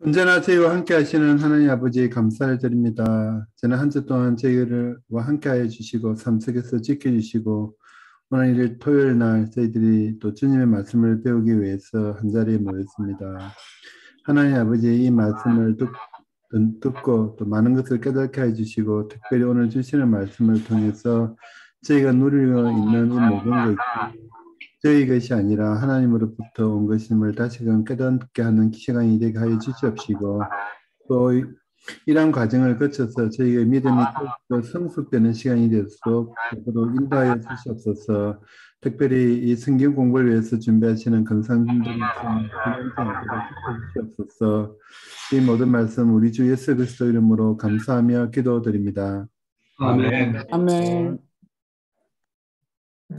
언제나 저희와 함께 하시는 하나님 아버지 감사를 드립니다. 저는 한 주 동안 저희와 함께 하여 주시고 삶 속에서 지켜주시고 오늘 일 토요일 날 저희들이 또 주님의 말씀을 배우기 위해서 한자리에 모였습니다. 하나님 아버지 이 말씀을 듣고 또 많은 것을 깨닫게 해주시고 특별히 오늘 주시는 말씀을 통해서 저희가 누리고 있는 이 모든 것이 저희 것이 아니라 하나님으로부터 온 것임을 다시금 깨닫게 하는 시간이 되게 하여 주시옵시고 또 이러한 과정을 거쳐서 저희의 믿음이 더 성숙되는 시간이 되도록 앞으로 인도하여 주시옵소서. 특별히 이 성경 공부를 위해서 준비하시는 건상들의 진행자 않도록 지켜주시옵소서. 이 모든 말씀 우리 주 예수 그리스도 이름으로 감사하며 기도드립니다. 아멘. 아멘.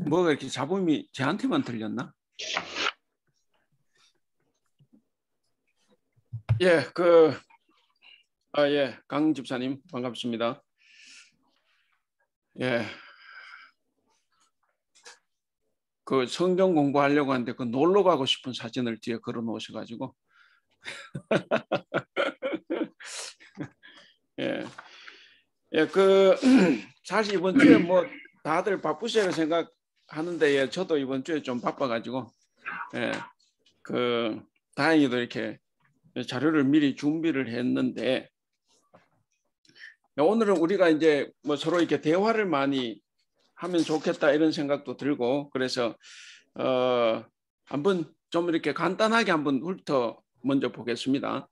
뭐가 이렇게 잡음이 저한테만 들렸나? 예, 강 집사님 반갑습니다. 예, 그 성경 공부하려고 하는데 그 놀러 가고 싶은 사진을 뒤에 걸어 놓으셔가지고 예, 사실 이번 주에 뭐 다들 바쁘시라고 생각하는데 예, 저도 이번 주에 좀 바빠가지고 다행히도 이렇게 자료를 미리 준비를 했는데 오늘은 우리가 이제 뭐 서로 이렇게 대화를 많이 하면 좋겠다 이런 생각도 들고 그래서 한번 좀 이렇게 간단하게 한번 훑어 먼저 보겠습니다.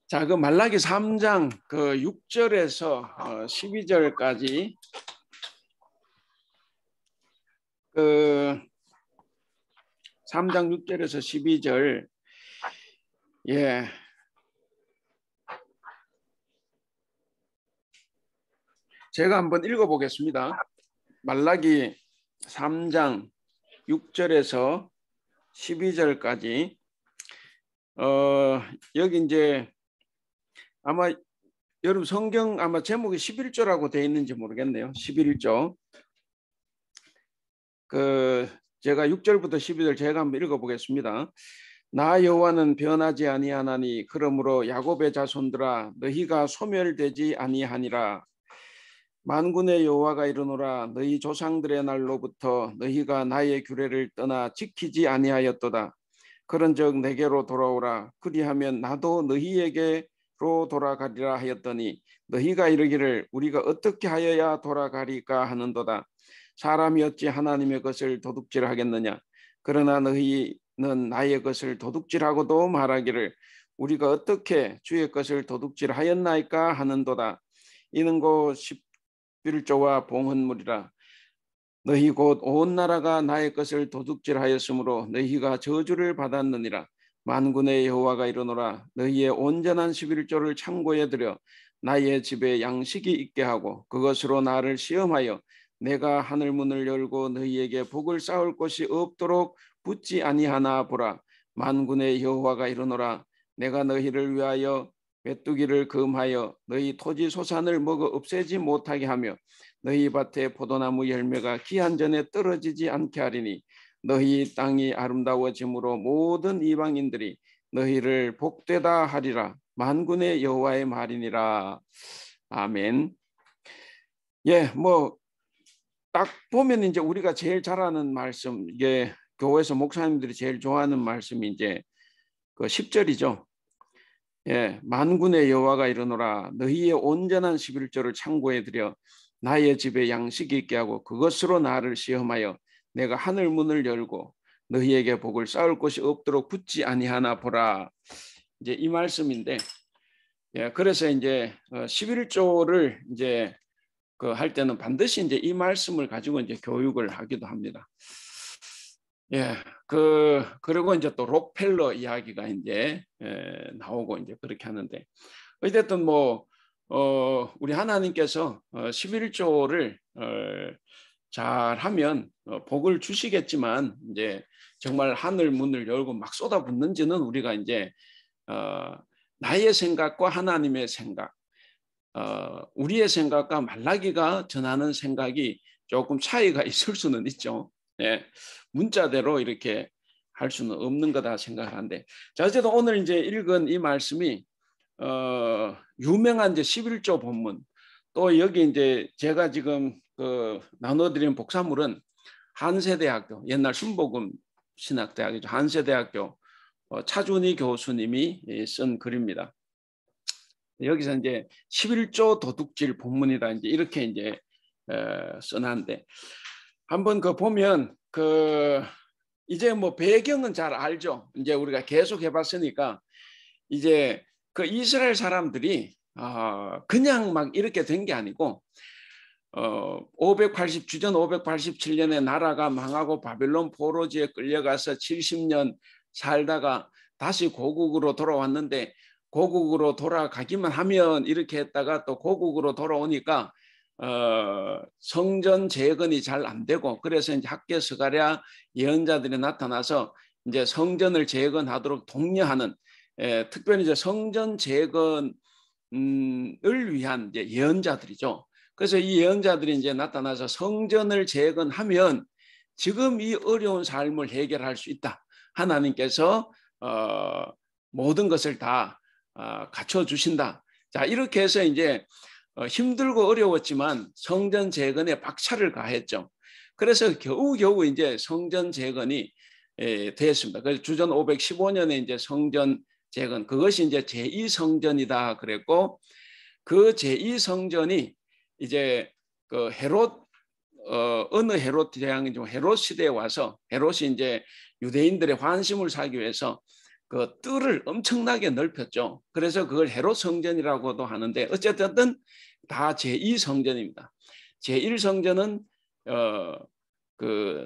자, 그 말라기 3장 그 6절에서 12절까지 그 3장 6절에서 12절 예. 제가 한번 읽어보겠습니다. 말라기 3장 6절에서 12절까지 여기 이제 아마 여러분 성경 아마 제목이 11조라고 되어 있는지 모르겠네요. 11조. 제가 6절부터 12절 제가 한번 읽어보겠습니다. 나 여호와는 변하지 아니하나니 그러므로 야곱의 자손들아 너희가 소멸되지 아니하니라. 만군의 여호와가 이르노라 너희 조상들의 날로부터 너희가 나의 규례를 떠나 지키지 아니하였도다. 그런즉 내게로 돌아오라. 그리하면 나도 너희에게로 돌아가리라 하였더니 너희가 이르기를 우리가 어떻게 하여야 돌아가리까 하는도다. 사람이 어찌 하나님의 것을 도둑질하겠느냐. 그러나 너희는 나의 것을 도둑질하고도 말하기를 우리가 어떻게 주의 것을 도둑질하였나이까 하는도다. 이는 곧 11조와 봉헌물이라. 너희 곧 온 나라가 나의 것을 도둑질하였으므로 너희가 저주를 받았느니라. 만군의 여호와가 이르노라 너희의 온전한 11조를 창고에 들여 나의 집에 양식이 있게 하고 그것으로 나를 시험하여 내가 하늘 문을 열고 너희에게 복을 쌓을 곳이 없도록 붙지 아니하나 보라. 만군의 여호와가 이르노라 내가 너희를 위하여 메뚜기를 금하여 너희 토지 소산을 먹어 없애지 못하게 하며 너희 밭에 포도나무 열매가 기한 전에 떨어지지 않게 하리니 너희 땅이 아름다워짐으로 모든 이방인들이 너희를 복되다 하리라. 만군의 여호와의 말이니라. 아멘. 예, 뭐 딱 보면 이제 우리가 제일 잘 아는 말씀, 이게 교회에서 목사님들이 제일 좋아하는 말씀이 이제 그 10절이죠. 예, 만군의 여호와가 이르노라 너희의 온전한 11조를 창고에 들여 나의 집에 양식이 있게 하고 그것으로 나를 시험하여 내가 하늘 문을 열고 너희에게 복을 쌓을 곳이 없도록 붙지 아니하나 보라. 이제 이 말씀인데, 예, 그래서 이제 11조를 이제 할 때는 반드시 이제 이 말씀을 가지고 이제 교육을 하기도 합니다. 예, 그리고 이제 또 록펠러 이야기가 이제 나오고 이제 그렇게 하는데, 어쨌든 뭐, 우리 하나님께서 11조를 잘 하면 복을 주시겠지만, 이제 정말 하늘 문을 열고 막 쏟아붓는지는 우리가 이제, 나의 생각과 하나님의 생각, 우리의 생각과 말라기가 전하는 생각이 조금 차이가 있을 수는 있죠. 예, 문자대로 이렇게 할 수는 없는 거다 생각하는데, 자, 어쨌든 오늘 이제 읽은 이 말씀이 유명한 이제 11조 본문, 또 여기 이제 제가 지금 나눠드린 복사물은 한세대학교, 옛날 순복음 신학대학이죠. 한세대학교 차준희 교수님이 쓴 글입니다. 여기서 이제 11조 도둑질 본문이다, 이제 이렇게 이제 써놨는데, 한번 보면 이제 뭐 배경은 잘 알죠. 이제 우리가 계속 해봤으니까, 이제 이스라엘 사람들이 그냥 막 이렇게 된 게 아니고, 주전 587년에 나라가 망하고 바벨론 포로지에 끌려가서 70년 살다가 다시 고국으로 돌아왔는데, 고국으로 돌아가기만 하면 이렇게 했다가 또 고국으로 돌아오니까 성전 재건이 잘 안 되고, 그래서 이제 학개 스가랴 예언자들이 나타나서 이제 성전을 재건하도록 독려하는, 특별히 이제 성전 재건을 위한 이제 예언자들이죠. 그래서 이 예언자들이 이제 나타나서 성전을 재건하면 지금 이 어려운 삶을 해결할 수 있다. 하나님께서 모든 것을 다 갖춰 주신다. 자, 이렇게 해서 이제 힘들고 어려웠지만 성전 재건에 박차를 가했죠. 그래서 겨우겨우 이제 성전 재건이 되었습니다. 그래서 주전 515년에 이제 성전 재건, 그것이 이제 제2성전이다 그랬고, 그 제2성전이 이제 헤롯, 어느 헤롯 대왕이 좀 헤롯 시대에 와서, 헤롯이 이제 유대인들의 환심을 사기 위해서 그 뜰을 엄청나게 넓혔죠. 그래서 그걸 헤롯 성전이라고도 하는데, 어쨌든 다 제2성전입니다. 제1성전은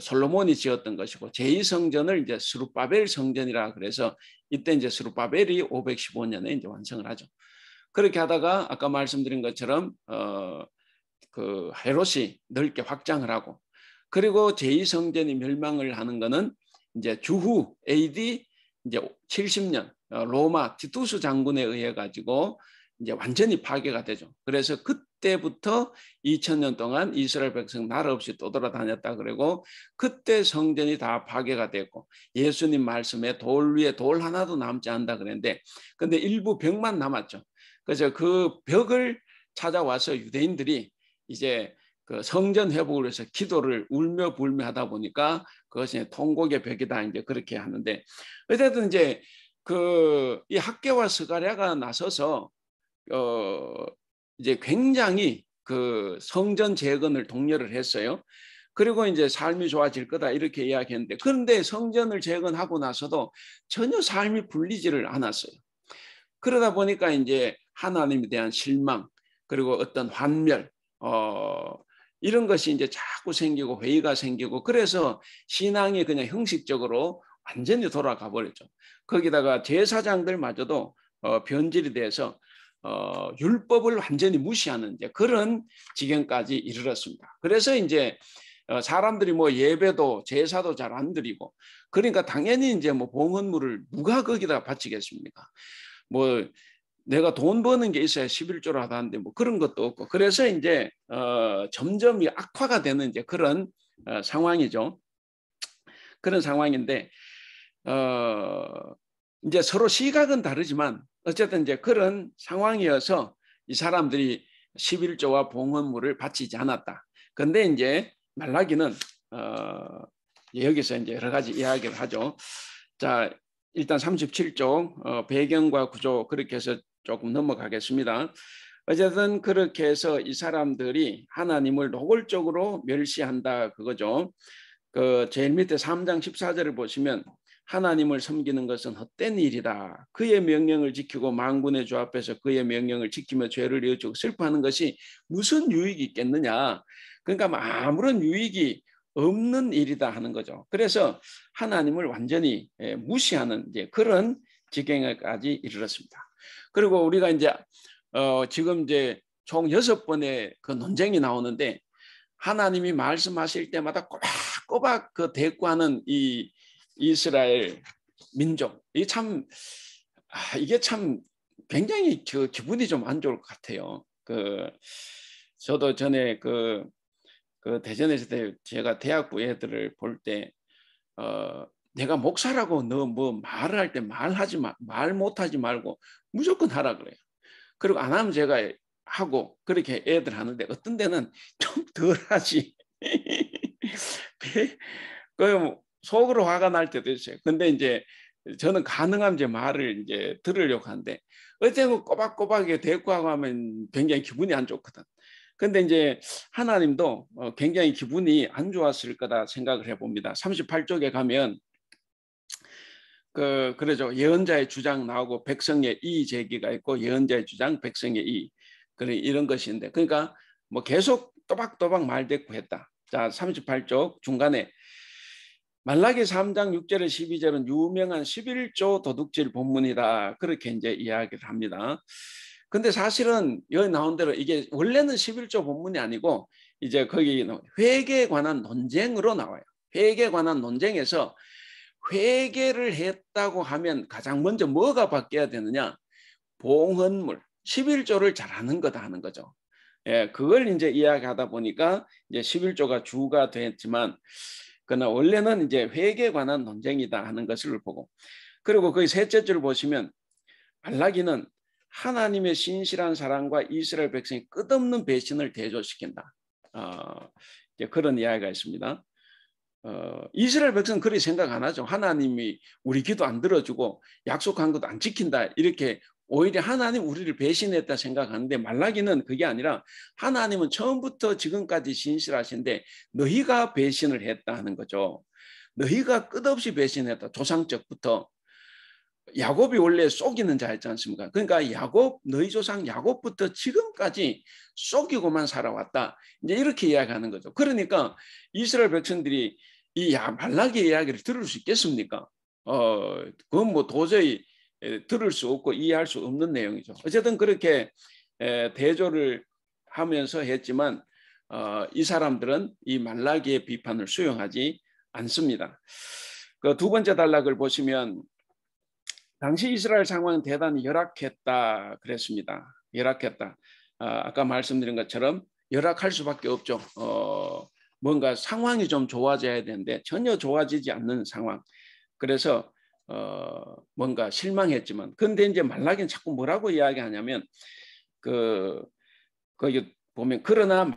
솔로몬이 지었던 것이고, 제2성전을 이제 스룹바벨 성전이라 그래서 이때 이제 스룹바벨이 515년에 이제 완성을 하죠. 그렇게 하다가 아까 말씀드린 것처럼 헤롯이 넓게 확장을 하고, 그리고 제2성전이 멸망을 하는 것은 이제 주후 AD 이제 70년 로마 티투스 장군에 의해 가지고 이제 완전히 파괴가 되죠. 그래서 그때부터 2000년 동안 이스라엘 백성 나라 없이 떠돌아다녔다 그러고, 그때 성전이 다 파괴가 됐고, 예수님 말씀에 돌 위에 돌 하나도 남지 않는다 그랬는데, 근데 일부 벽만 남았죠. 그래서 그 벽을 찾아와서 유대인들이 이제 성전 회복을 위해서 기도를 울며 불며 하다 보니까 그것이 통곡의 벽이다, 이제 그렇게 하는데, 어쨌든 이제 이 학개와 스가랴가 나서서 이제 굉장히 성전 재건을 독려를 했어요. 그리고 이제 삶이 좋아질 거다 이렇게 이야기했는데, 그런데 성전을 재건하고 나서도 전혀 삶이 풀리지를 않았어요. 그러다 보니까 이제 하나님에 대한 실망, 그리고 어떤 환멸, 이런 것이 이제 자꾸 생기고 회의가 생기고, 그래서 신앙이 그냥 형식적으로 완전히 돌아가 버렸죠. 거기다가 제사장들마저도 변질이 돼서 율법을 완전히 무시하는 이제 그런 지경까지 이르렀습니다. 그래서 이제 사람들이 뭐 예배도 제사도 잘 안 드리고, 그러니까 당연히 이제 뭐 봉헌물을 누가 거기다 바치겠습니까? 뭐 내가 돈 버는 게 있어야 11조를 하다는데 뭐 그런 것도 없고, 그래서 이제 점점 악화가 되는 이제 그런 상황이죠. 그런 상황인데 이제 서로 시각은 다르지만 어쨌든 이제 그런 상황이어서 이 사람들이 11조와 봉헌물을 바치지 않았다. 근데 이제 말라기는 여기서 이제 여러 가지 이야기를 하죠. 자, 일단 37조 배경과 구조 그렇게 해서 조금 넘어가겠습니다. 어쨌든 그렇게 해서 이 사람들이 하나님을 노골적으로 멸시한다 그거죠. 제일 밑에 3장 14절을 보시면, 하나님을 섬기는 것은 헛된 일이다. 그의 명령을 지키고 만군의 주 앞에서 그의 명령을 지키며 죄를 이어주고 슬퍼하는 것이 무슨 유익이 있겠느냐. 그러니까 아무런 유익이 없는 일이다 하는 거죠. 그래서 하나님을 완전히 무시하는 이제 그런 지경에까지 이르렀습니다. 그리고 우리가 이제 지금 이제 총 6번의 그 논쟁이 나오는데, 하나님이 말씀하실 때마다 꼬박꼬박 대꾸하는 이 이스라엘 민족, 이게 참 굉장히 기분이 좀 안 좋을 것 같아요. 저도 전에 대전에서 제가 대학부 애들을 볼 때 내가 목사라고 너 뭐 말을 할 때 말 못하지 말고 무조건 하라 그래요. 그리고 안 하면 제가 하고 그렇게 애들 하는데 어떤 데는 좀 덜 하지. 그 속으로 화가 날 때도 있어요. 근데 이제 저는 가능하면 이제 말을 이제 들으려고 하는데 어쨌든 꼬박꼬박 대꾸 하고 하면 굉장히 기분이 안 좋거든. 근데 이제 하나님도 굉장히 기분이 안 좋았을 거다 생각을 해봅니다. 38쪽에 가면 그러죠. 예언자의 주장 나오고 백성의 이의 제기가 있고 예언자의 주장, 백성의 이의. 이런 것인데 그러니까 뭐 계속 또박또박 말대꾸했다. 자, 38쪽 중간에 말라기 3장 6절에 12절은 유명한 11조 도둑질 본문이다. 그렇게 이제 이야기를 합니다. 근데 사실은 여기 나온 대로 이게 원래는 11조 본문이 아니고 이제 거기 회개에 관한 논쟁으로 나와요. 회개에 관한 논쟁에서 회개를 했다고 하면 가장 먼저 뭐가 바뀌어야 되느냐? 봉헌물, 11조를 잘하는 거다 하는 거죠. 예, 그걸 이제 이야기하다 보니까 이제 11조가 주가 됐지만 그러나 원래는 이제 회개에 관한 논쟁이다 하는 것을 보고 그리고 거기 셋째 줄 보시면 말라기는 하나님의 신실한 사랑과 이스라엘 백성이 끝없는 배신을 대조시킨다. 이제 그런 이야기가 있습니다. 이스라엘 백성은 그렇게 생각 안 하죠. 하나님이 우리 기도 안 들어주고 약속한 것도 안 지킨다. 이렇게 오히려 하나님 우리를 배신했다 생각하는데 말라기는 그게 아니라 하나님은 처음부터 지금까지 신실하신데 너희가 배신을 했다 하는 거죠. 너희가 끝없이 배신했다. 조상적부터. 야곱이 원래 속이는 자였지 않습니까? 그러니까 야곱, 너희 조상 야곱부터 지금까지 속이고만 살아왔다. 이제 이렇게 이야기하는 거죠. 그러니까 이스라엘 백성들이 이 말라기의 이야기를 들을 수 있겠습니까? 그건 뭐 도저히 들을 수 없고 이해할 수 없는 내용이죠. 어쨌든 그렇게 대조를 하면서 했지만 이 사람들은 이 말라기의 비판을 수용하지 않습니다. 그 두 번째 단락을 보시면 당시 이스라엘 상황은 대단히 열악했다 그랬습니다. 열악했다. 아까 말씀드린 것처럼 열악할 수밖에 없죠. 뭔가 상황이 좀 좋아져야 되는데 전혀 좋아지지 않는 상황. 그래서 뭔가 실망했지만 근데 이제 말라기는 자꾸 뭐라고 이야기하냐면 거기 보면 그러나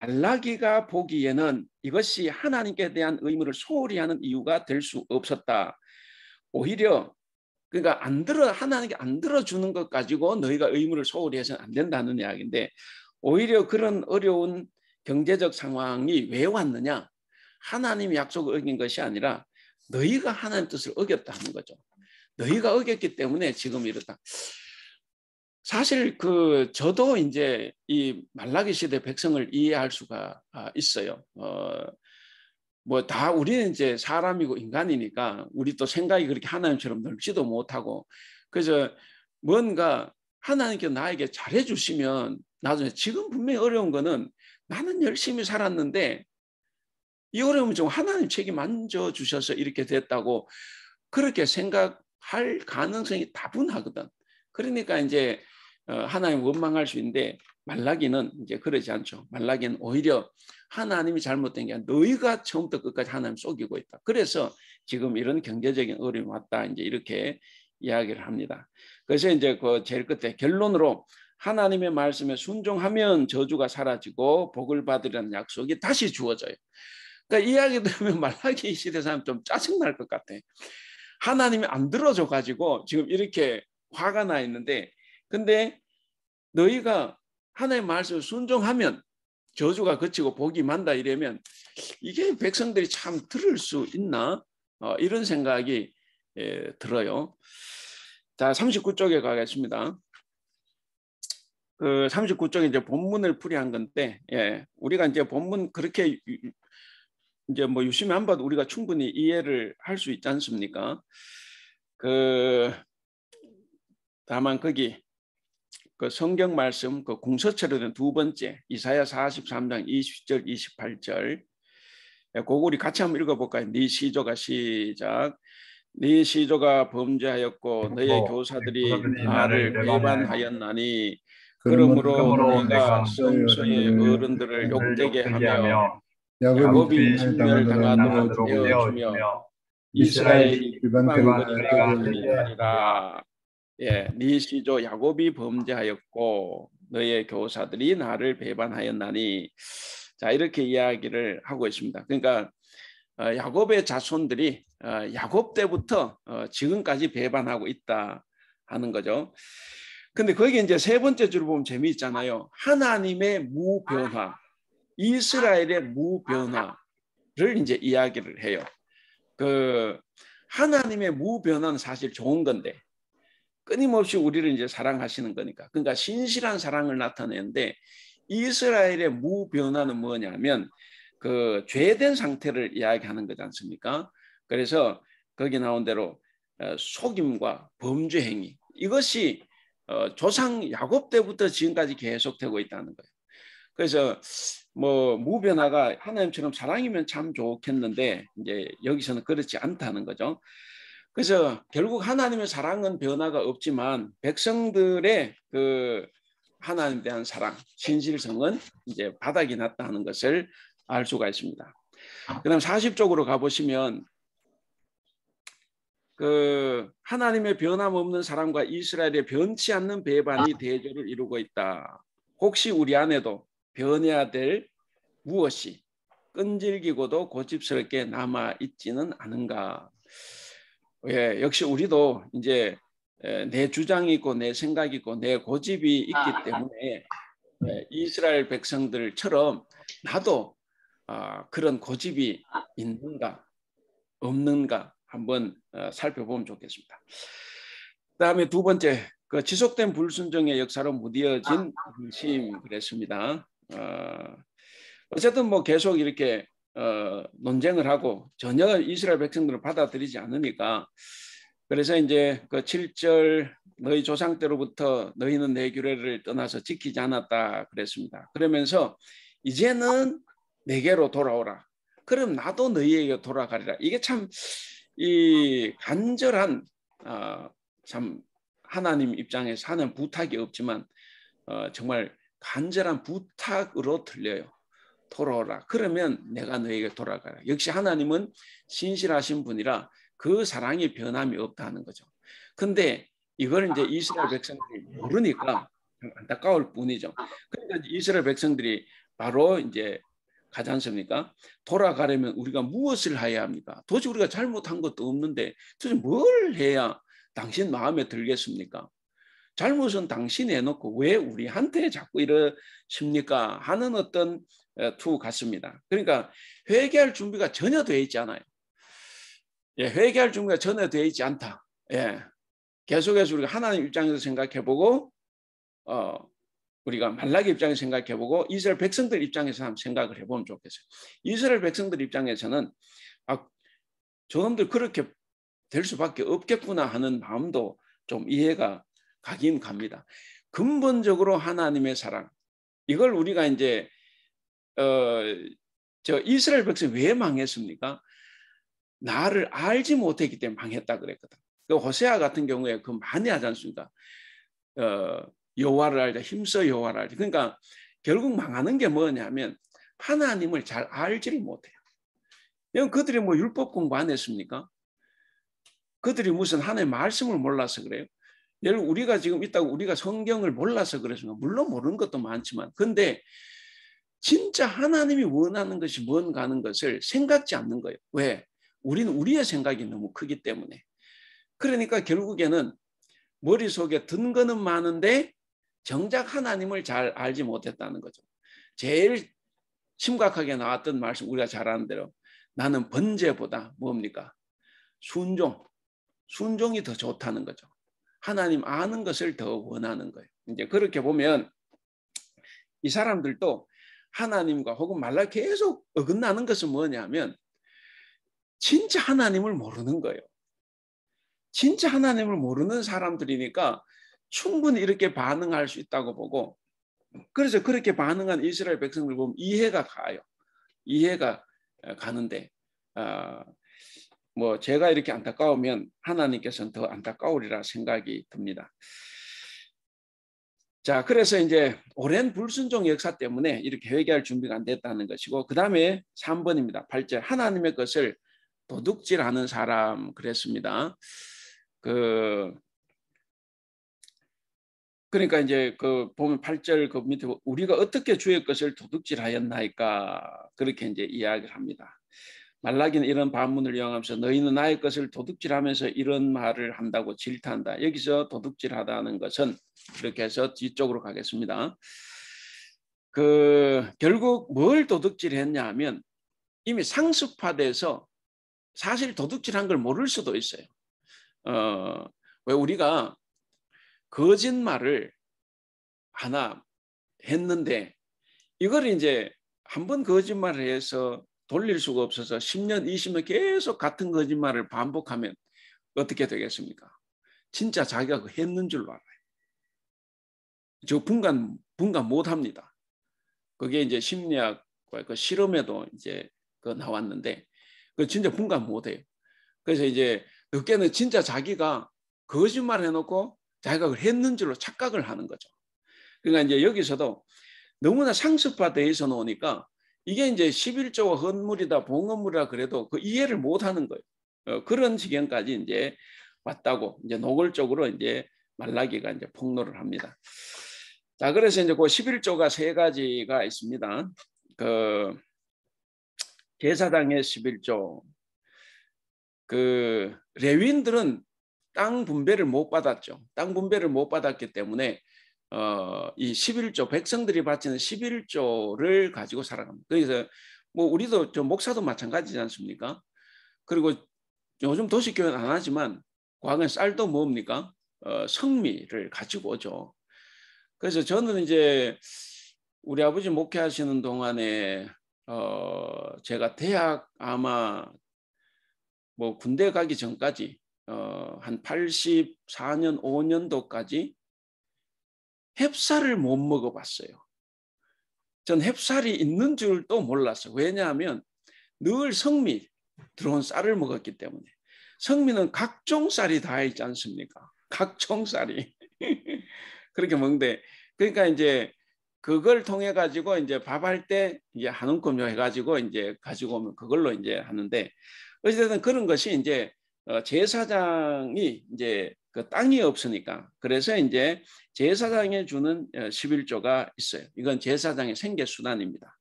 말라기가 보기에는 이것이 하나님께 대한 의무를 소홀히 하는 이유가 될 수 없었다. 오히려 그러니까 하나님께 안 들어주는 것 가지고 너희가 의무를 소홀히 해서는 안 된다는 이야기인데 오히려 그런 어려운 경제적 상황이 왜 왔느냐? 하나님이 약속을 어긴 것이 아니라 너희가 하나님 뜻을 어겼다는 거죠. 너희가 어겼기 때문에 지금 이렇다. 사실 저도 이제 이 말라기 시대 백성을 이해할 수가 있어요. 뭐 다 우리는 이제 사람이고 인간이니까 우리 또 생각이 그렇게 하나님처럼 넓지도 못하고 그래서 뭔가 하나님께 나에게 잘해 주시면 나중에 지금 분명히 어려운 거는 나는 열심히 살았는데 이 어려움은 좀 하나님 책임 안 져 주셔서 이렇게 됐다고 그렇게 생각할 가능성이 다분하거든. 그러니까 이제 하나님 원망할 수 있는데 말라기는 이제 그러지 않죠. 말라기는 오히려 하나님이 잘못된 게 아니라 너희가 처음부터 끝까지 하나님 속이고 있다. 그래서 지금 이런 경제적인 어려움이 왔다. 이제 이렇게 이야기를 합니다. 그래서 이제 그 제일 끝에 결론으로 하나님의 말씀에 순종하면 저주가 사라지고 복을 받으라는 약속이 다시 주어져요. 그러니까 이야기 들으면 말라기 시대 사람 좀 짜증날 것 같아. 하나님이 안 들어줘 가지고 지금 이렇게 화가 나 있는데 근데 너희가 하나님의 말씀을 순종하면 저주가 그치고 복이 만다 이러면 이게 백성들이 참 들을 수 있나? 이런 생각이 들어요. 자, 39쪽에 가겠습니다. 그 39쪽에 이제 본문을 풀이한 건데, 우리가 이제 본문 그렇게 이제 뭐 유심히 안 봐도 우리가 충분히 이해를 할 수 있지 않습니까? 다만 거기 그 성경 말씀 그 공서체로 된 두 번째 이사야 43장 20절 28절 그거 우리 같이 한번 읽어볼까요? 네 시조가 시작. 네 시조가 범죄하였고 너의 교사들이 나를 배반하였나니 그러므로 네가 성소의 어른들을 욕되게 하며 야곱이 침멸 당하도록 되어주며 이스라엘이 이방 이방 거리가 거리가 되리라. 예, 네 시조 야곱이 범죄하였고 너의 교사들이 나를 배반하였나니. 자, 이렇게 이야기를 하고 있습니다. 그러니까 야곱의 자손들이 야곱 때부터 지금까지 배반하고 있다 하는 거죠. 근데 거기 이제 세 번째 줄을 보면 재미있잖아요. 하나님의 무변화, 이스라엘의 무변화를 이제 이야기를 해요. 그 하나님의 무변화는 사실 좋은 건데 끊임없이 우리를 이제 사랑하시는 거니까. 그러니까 신실한 사랑을 나타내는데 이스라엘의 무변화는 뭐냐면 그 죄된 상태를 이야기하는 거지 않습니까? 그래서 거기 나온 대로 속임과 범죄 행위, 이것이 조상 야곱 때부터 지금까지 계속되고 있다는 거예요. 그래서 뭐 무변화가 하나님처럼 사랑이면 참 좋겠는데 이제 여기서는 그렇지 않다는 거죠. 그래서 결국 하나님의 사랑은 변화가 없지만 백성들의 그 하나님에 대한 사랑, 신실성은 이제 바닥이 났다 하는 것을 알 수가 있습니다. 그다음 40쪽으로 가보시면 그 하나님의 변함없는 사랑과 이스라엘의 변치 않는 배반이 대조를 이루고 있다. 혹시 우리 안에도 변해야 될 무엇이 끈질기고도 고집스럽게 남아 있지는 않은가? 예, 역시 우리도 이제 내 주장이 있고 내 생각이 있고 내 고집이 있기 때문에 이스라엘 백성들처럼 나도 그런 고집이 있는가 없는가 한번 살펴보면 좋겠습니다. 그다음에 두 번째, 그 지속된 불순종의 역사로 무뎌진 불심 그랬습니다. 어쨌든 뭐 계속 이렇게 논쟁을 하고 전혀 이스라엘 백성들을 받아들이지 않으니까, 그래서 이제 그 7절 너희 조상 때로부터 너희는 내 규례를 떠나서 지키지 않았다 그랬습니다. 그러면서 이제는 내게로 돌아오라. 그럼 나도 너희에게 돌아가리라. 이게 참 이 간절한 참 하나님 입장에서 하는 부탁이 없지만 정말 간절한 부탁으로 들려요. 돌아오라. 그러면 내가 너에게 돌아가라. 역시 하나님은 신실하신 분이라 그 사랑이 변함이 없다는 거죠. 근데 이걸 이제 이스라엘 백성들이 모르니까 안타까울 뿐이죠. 그러니까 이스라엘 백성들이 바로 이제 가지 않습니까? 돌아가려면 우리가 무엇을 해야 합니까? 도대체 우리가 잘못한 것도 없는데 도대체 뭘 해야 당신 마음에 들겠습니까? 잘못은 당신이 해놓고 왜 우리한테 자꾸 이러십니까? 하는 어떤 투 같습니다. 그러니까 회개할 준비가 전혀 되어 있지 않아요. 예, 회개할 준비가 전혀 되어 있지 않다. 예, 계속해서 우리가 하나님 입장에서 생각해보고 우리가 말라기 입장에서 생각해보고 이스라엘 백성들 입장에서 한번 생각을 해보면 좋겠어요. 이스라엘 백성들 입장에서는 저놈들 그렇게 될 수밖에 없겠구나 하는 마음도 좀 이해가 가긴 갑니다. 근본적으로 하나님의 사랑, 이걸 우리가 이제 저 이스라엘 백성이 왜 망했습니까? 나를 알지 못했기 때문에 망했다 그랬거든. 그 호세아 같은 경우에 그 많이 하지 않습니까? 여호와를 알자, 힘써 여호와를 알자. 그러니까 결국 망하는 게 뭐냐면 하나님을 잘 알지를 못해요. 그들이 뭐 율법 공부 안 했습니까? 그들이 무슨 하나님의 말씀을 몰라서 그래요? 여러분, 우리가 지금 있다고 우리가 성경을 몰라서 그렇습니까? 물론 모르는 것도 많지만, 근데 진짜 하나님이 원하는 것이 뭔가 하는 것을 생각지 않는 거예요. 왜? 우리는 우리의 생각이 너무 크기 때문에. 그러니까 결국에는 머릿속에 든 거는 많은데 정작 하나님을 잘 알지 못했다는 거죠. 제일 심각하게 나왔던 말씀, 우리가 잘 아는 대로 나는 번제보다 뭡니까? 순종이 더 좋다는 거죠. 하나님 아는 것을 더 원하는 거예요. 이제 그렇게 보면 이 사람들도 하나님과 혹은 말라 계속 어긋나는 것은 뭐냐면 진짜 하나님을 모르는 거예요. 진짜 하나님을 모르는 사람들이니까 충분히 이렇게 반응할 수 있다고 보고, 그래서 그렇게 반응한 이스라엘 백성들 보면 이해가 가요. 이해가 가는데 뭐 제가 이렇게 안타까우면 하나님께서는 더 안타까우리라 생각이 듭니다. 자, 그래서 이제 오랜 불순종 역사 때문에 이렇게 회개할 준비가 안 됐다는 것이고, 그 다음에 3번입니다. 8절 하나님의 것을 도둑질하는 사람 그랬습니다. 그러니까 이제 보면 8절 그 밑에 우리가 어떻게 주의 것을 도둑질하였나이까 그렇게 이제 이야기를 합니다. 말라기는 이런 반문을 이용하면서 너희는 나의 것을 도둑질하면서 이런 말을 한다고 질타한다. 여기서 도둑질하다는 것은 이렇게 해서 뒤쪽으로 가겠습니다. 결국 뭘 도둑질했냐 하면 이미 상습화돼서 사실 도둑질한 걸 모를 수도 있어요. 왜 우리가 거짓말을 하나 했는데 이걸 이제 한번 거짓말을 해서 돌릴 수가 없어서 10년, 20년 계속 같은 거짓말을 반복하면 어떻게 되겠습니까? 진짜 자기가 했는 줄로 알아요. 저 분간 못합니다. 그게 이제 심리학 그 실험에도 이제 나왔는데 그 진짜 분간 못해요. 그래서 이제 늦게는 진짜 자기가 거짓말 해놓고 자기가 그걸 했는 줄로 착각을 하는 거죠. 그러니까 이제 여기서도 너무나 상습화되어 있어 놓으니까 이게 이제 11조가 헌물이다, 봉헌물이다 그래도 그 이해를 못 하는 거예요. 그런 지경까지 이제 왔다고 이제 노골적으로 이제 말라기가 이제 폭로를 합니다. 자, 그래서 이제 그 11조가 세 가지가 있습니다. 제사장의 11조. 레위인들은 땅 분배를 못 받았죠. 땅 분배를 못 받았기 때문에 이 11조 백성들이 바치는 11조를 가지고 살아갑니다. 그래서 뭐 우리도 목사도 마찬가지지 않습니까? 그리고 요즘 도시교회는 안 하지만 과거에 쌀도 뭡니까? 성미를 가지고 오죠. 그래서 저는 이제 우리 아버지 목회하시는 동안에 제가 대학 아마 뭐 군대 가기 전까지 한 84년 5년도까지 햅쌀을 못 먹어봤어요. 전 햅쌀이 있는 줄도 몰랐어요. 왜냐하면 늘 성미 들어온 쌀을 먹었기 때문에. 성미는 각종 쌀이 다 있지 않습니까? 각종 쌀이 그렇게 먹는데 그러니까 이제 그걸 통해 가지고 이제 밥할 때 이제 한 움큼 해가지고 이제 가지고 오면 그걸로 이제 하는데 어쨌든 그런 것이 이제 제사장이 이제 그 땅이 없으니까 그래서 이제 제사장에 주는 11조가 있어요. 이건 제사장의 생계 수단입니다.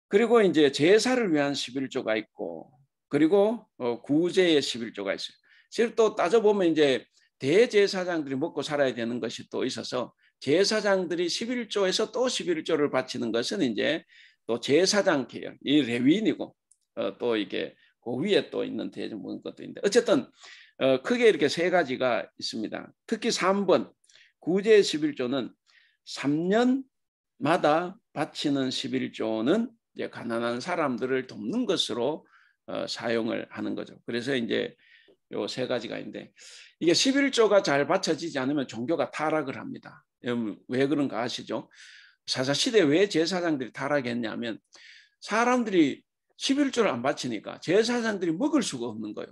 그리고 이제 제사를 위한 11조가 있고 그리고 구제의 11조가 있어요. 실제 또 따져보면 이제 대제사장들이 먹고 살아야 되는 것이 또 있어서 제사장들이 11조에서 또 11조를 바치는 것은 이제 또 제사장 계열, 이 레위인이고 또 이게 그 위에 또 있는 대전 먹는 것도 있는데 어쨌든 크게 이렇게 세 가지가 있습니다. 특히 3번 구제 11조는 3년마다 바치는 11조는 이제 가난한 사람들을 돕는 것으로 사용을 하는 거죠. 그래서 이제 요 세 가지가 있는데 이게 11조가 잘 바쳐지지 않으면 종교가 타락을 합니다. 왜 그런가 아시죠? 사사시대 왜 제사장들이 타락했냐면 사람들이 11조를 안 바치니까 제사장들이 먹을 수가 없는 거예요.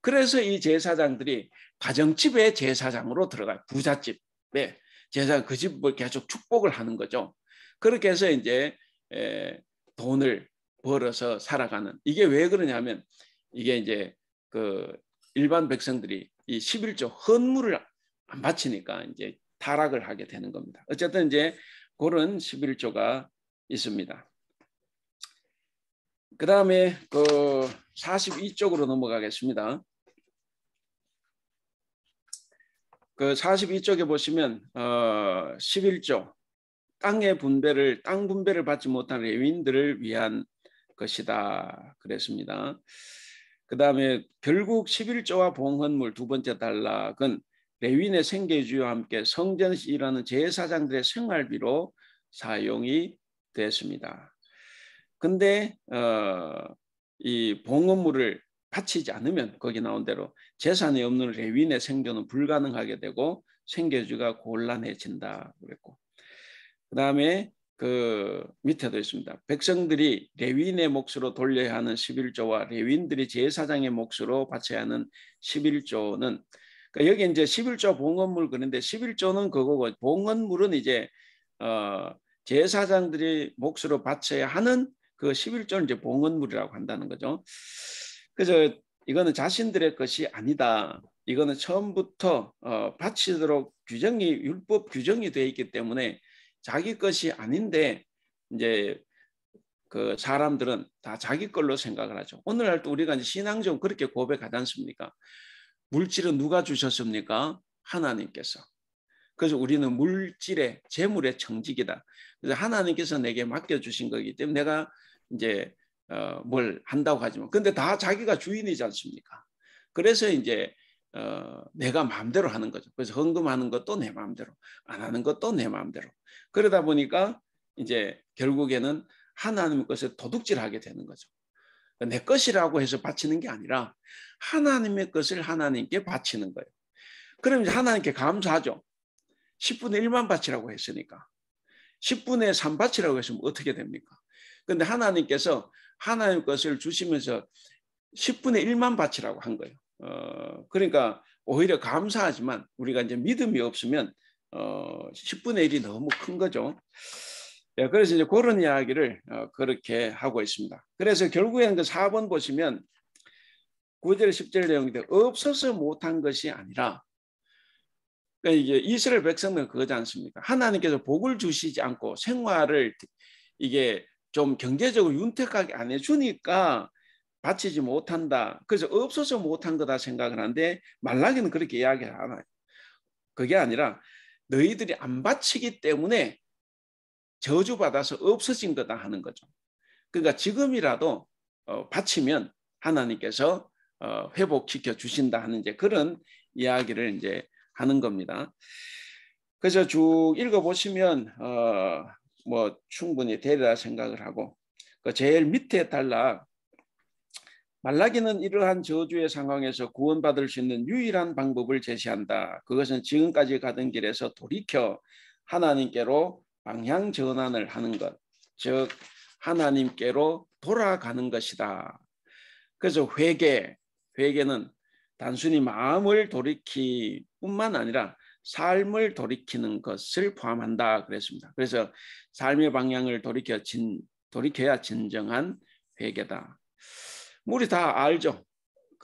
그래서 이 제사장들이 가정집의 제사장으로 들어가요. 부잣집에 제사장 그 집을 계속 축복을 하는 거죠. 그렇게 해서 이제 돈을 벌어서 살아가는 이게 왜 그러냐면 이게 이제 일반 백성들이 이 11조 헌물을 안 바치니까 이제 타락을 하게 되는 겁니다. 어쨌든 이제 그런 11조가 있습니다. 그 다음에 42쪽으로 넘어가겠습니다. 42쪽에 보시면 11조 땅 분배를 받지 못한 레위인들을 위한 것이다 그랬습니다. 그 다음에 결국 11조와 봉헌물 두 번째 단락은 레위인의 생계주와 함께 성전에서 일하는 제사장들의 생활비로 사용이 됐습니다. 근데 이 봉헌물을 바치지 않으면 거기 나온 대로 재산이 없는 레위인의 생존은 불가능하게 되고 생계주가 곤란해진다 그랬고 그 다음에 밑에도 있습니다. 백성들이 레위인의 몫으로 돌려야 하는 11조와 레위인들이 제사장의 몫으로 바쳐야 하는 11조는 그러니까 여기 이제 11조 봉헌물 그런데 11조는 그거고 봉헌물은 이제 제사장들이 몫으로 바쳐야 하는 그 11조는 이제 봉헌물이라고 한다는 거죠. 그래서 이거는 자신들의 것이 아니다. 이거는 처음부터 바치도록 율법 규정이 되어 있기 때문에 자기 것이 아닌데 이제 그 사람들은 다 자기 걸로 생각을 하죠. 오늘날 또 우리가 이제 신앙적으로 그렇게 고백하지 않습니까? 물질은 누가 주셨습니까? 하나님께서. 그래서 우리는 물질의 재물의 청직이다. 그래서 하나님께서 내게 맡겨주신 거기 때문에 내가 이제 뭘 한다고 하지만 근데 다 자기가 주인이지 않습니까? 그래서 이제 내가 마음대로 하는 거죠. 그래서 헌금하는 것도 내 마음대로, 안 하는 것도 내 마음대로. 그러다 보니까 이제 결국에는 하나님의 것을 도둑질하게 되는 거죠. 내 것이라고 해서 바치는 게 아니라 하나님의 것을 하나님께 바치는 거예요. 그럼 이제 하나님께 감사하죠. 10분의 1만 바치라고 했으니까. 10분의 3 바치라고 했으면 어떻게 됩니까? 그런데 하나님께서 하나님 것을 주시면서 10분의 1만 바치라고 한 거예요. 그러니까 오히려 감사하지만 우리가 이제 믿음이 없으면 10분의 1이 너무 큰 거죠. 그래서 이제 그런 이야기를 그렇게 하고 있습니다. 그래서 결국에는 그 4번 보시면 9절 10절 내용인데 없어서 못한 것이 아니라 그러니까 이게 이스라엘 백성은 그거지 않습니까? 하나님께서 복을 주시지 않고 생활을 이게 좀 경제적으로 윤택하게 안 해주니까 바치지 못한다. 그래서 없어서 못한 거다 생각을 하는데 말라기는 그렇게 이야기를 안 해요. 그게 아니라 너희들이 안 바치기 때문에 저주받아서 없어진 거다 하는 거죠. 그러니까 지금이라도 바치면 하나님께서 회복시켜 주신다 하는 이제 그런 이야기를 이제 하는 겁니다. 그래서 쭉 읽어보시면 뭐 충분히 되리라 생각을 하고 그 제일 밑에 단락 말라기는 이러한 저주의 상황에서 구원받을 수 있는 유일한 방법을 제시한다. 그것은 지금까지 가던 길에서 돌이켜 하나님께로 방향 전환을 하는 것, 즉 하나님께로 돌아가는 것이다. 그래서 회개는 단순히 마음을 돌이키뿐만 아니라 삶을 돌이키는 것을 포함한다 그랬습니다. 그래서 삶의 방향을 돌이켜야 진정한 회개다. 우리 다 알죠.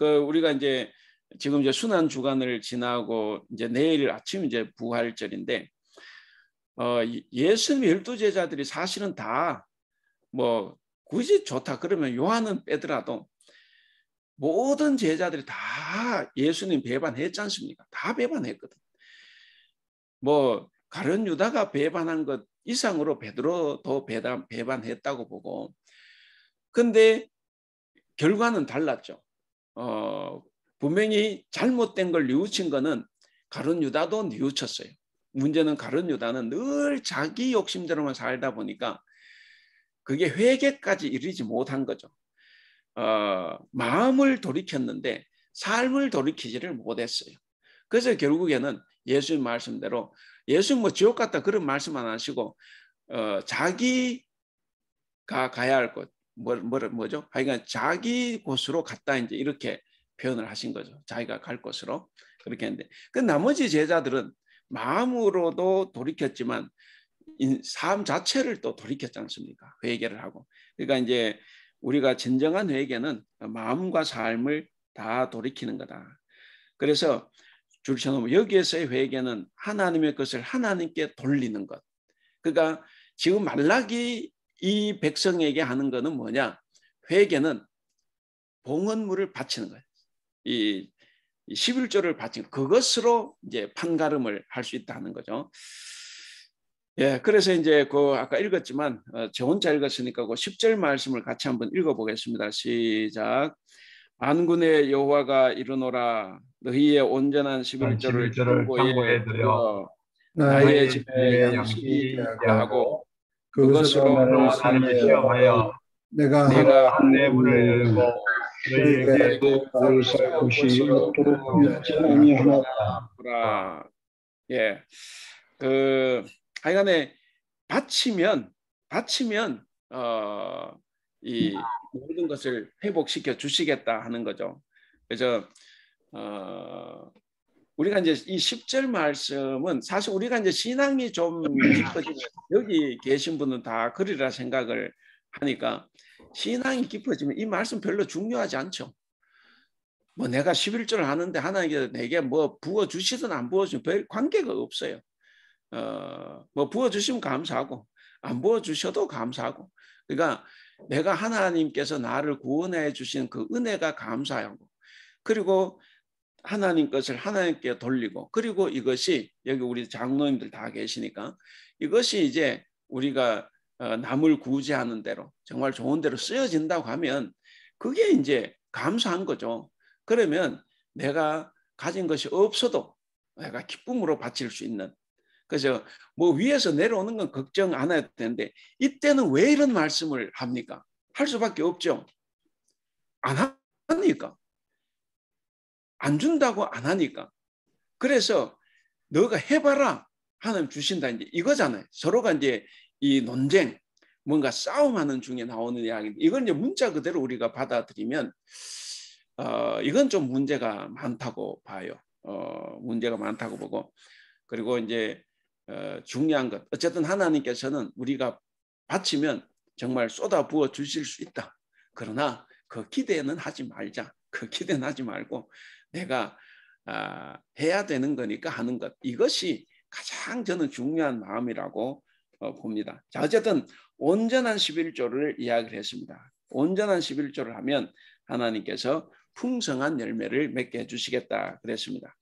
우리가 이제 지금 이제 순환 주간을 지나고 이제 내일 아침 이제 부활절인데 예수님의 12제자들이 사실은 다 뭐 굳이 좋다 그러면 요한은 빼더라도 모든 제자들이 다 예수님 배반했지 않습니까? 다 배반했거든. 뭐 가룟 유다가 배반한 것 이상으로 베드로도 배반했다고 보고 근데 결과는 달랐죠. 분명히 잘못된 걸 뉘우친 거는 가룟 유다도 뉘우쳤어요. 문제는 가룟 유다는 늘 자기 욕심대로만 살다 보니까 그게 회개까지 이르지 못한 거죠. 마음을 돌이켰는데 삶을 돌이키지를 못했어요. 그래서 결국에는 예수님 말씀대로 예수님 뭐 지옥 갔다 그런 말씀 안 하시고 자기가 가야 할 곳 뭐죠? 하여간 자기 곳으로 갔다 이제 이렇게 표현을 하신 거죠. 자기가 갈 곳으로 그렇게 했는데 그 나머지 제자들은 마음으로도 돌이켰지만 삶 자체를 또 돌이켰지 않습니까? 회개를 하고. 그러니까 이제 우리가 진정한 회개는 마음과 삶을 다 돌이키는 거다. 그래서 줄쳐놓으면 여기에서의 회개는 하나님의 것을 하나님께 돌리는 것. 그러니까 지금 말라기 이 백성에게 하는 거는 뭐냐? 회개는 봉헌물을 바치는 거예요. 이 11조를 바치는 그것으로 이제 판가름을 할 수 있다는 거죠. 예, 그래서 이제 아까 읽었지만 저 혼자 읽었으니까 그 10절 말씀을 같이 한번 읽어보겠습니다. 시작. 만군의 여호와가 이르노라 너희의 온전한 11조를 창고에 들여 나의 집에 양식이 되게 하고 그것으로 나를 시험하여 내가 한 내물을 내고 너희에게 그 것이 또 믿지 아니하노라. 예, 하여간에 바치면 이 모든 것을 회복시켜 주시겠다 하는 거죠. 그래서 우리가 이제 이 10절 말씀은 사실 우리가 이제 신앙이 좀 깊어지면 여기 계신 분은 다 그리라 생각을 하니까 신앙이 깊어지면 이 말씀 별로 중요하지 않죠. 뭐 내가 11조를 하는데 하나님께서 내게 뭐 부어 주시든 안 부어 주시든 별 관계가 없어요. 뭐 부어 주시면 감사하고 안 부어 주셔도 감사하고. 그러니까 내가 하나님께서 나를 구원해 주신 그 은혜가 감사하고, 그리고 하나님 것을 하나님께 돌리고, 그리고 이것이 여기 우리 장로님들 다 계시니까 이것이 이제 우리가 남을 구제하는 대로 정말 좋은 대로 쓰여진다고 하면 그게 이제 감사한 거죠. 그러면 내가 가진 것이 없어도 내가 기쁨으로 바칠 수 있는. 그래서 뭐 위에서 내려오는 건 걱정 안 해도 되는데 이때는 왜 이런 말씀을 합니까? 할 수밖에 없죠. 안 하니까. 안 준다고 안 하니까. 그래서 너가 해봐라. 하나님 주신다. 이제 이거잖아요. 서로가 이제 이 논쟁, 뭔가 싸움하는 중에 나오는 이야기인데, 이건 이제 문자 그대로 우리가 받아들이면 이건 좀 문제가 많다고 봐요. 문제가 많다고 보고, 그리고 이제 중요한 것, 어쨌든 하나님께서는 우리가 바치면 정말 쏟아 부어 주실 수 있다. 그러나 그 기대는 하지 말자. 그 기대는 하지 말고 내가 해야 되는 거니까 하는 것, 이것이 가장 저는 중요한 마음이라고 봅니다. 자, 어쨌든 온전한 11조를 이야기를 했습니다. 온전한 11조를 하면 하나님께서 풍성한 열매를 맺게 해주시겠다 그랬습니다.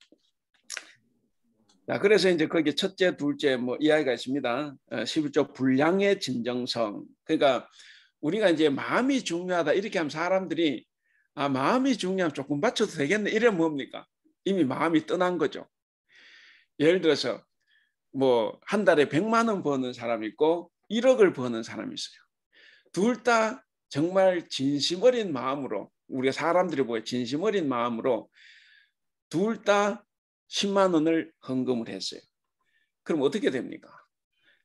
자, 그래서 이제 거기 첫째, 둘째 뭐 이야기가 있습니다. 11조 분량의 진정성. 그러니까 우리가 이제 마음이 중요하다 이렇게 하면 사람들이 마음이 중요하면 조금 바쳐도 되겠네 이러면 뭡니까? 이미 마음이 떠난 거죠. 예를 들어서 뭐 한 달에 100만 원 버는 사람이 있고 1억을 버는 사람이 있어요. 둘 다 정말 진심 어린 마음으로, 우리가 사람들이 보여 진심 어린 마음으로 둘 다 10만 원을 헌금을 했어요. 그럼 어떻게 됩니까?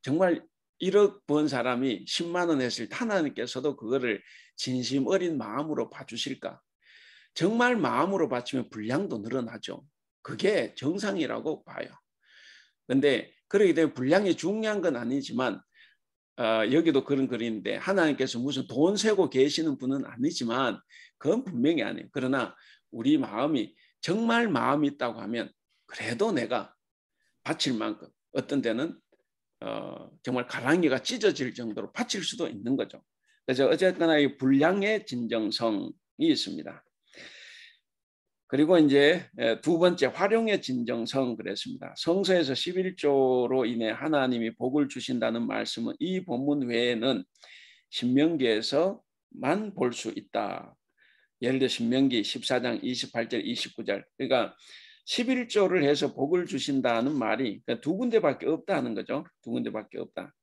정말 1억 번 사람이 10만 원 했을 때 하나님께서도 그거를 진심 어린 마음으로 봐주실까? 정말 마음으로 바치면 분량도 늘어나죠. 그게 정상이라고 봐요. 그런데 그러기 때문에 분량이 중요한 건 아니지만 여기도 그런 글인데 하나님께서 무슨 돈 세고 계시는 분은 아니지만 그건 분명히 아니에요. 그러나 우리 마음이 정말 마음이 있다고 하면 그래도 내가 바칠 만큼, 어떤 때는 정말 가랑이가 찢어질 정도로 바칠 수도 있는 거죠. 그래서 어쨌거나 이 분량의 진정성이 있습니다. 그리고 이제 두 번째 활용의 진정성 그랬습니다. 성서에서 11조로 인해 하나님이 복을 주신다는 말씀은 이 본문 외에는 신명기에서만 볼 수 있다. 예를 들어 신명기 14장 28절 29절. 그러니까 11조를 해서 복을 주신다는 말이 두 군데밖에 없다는 거죠. 두 군데밖에 없다.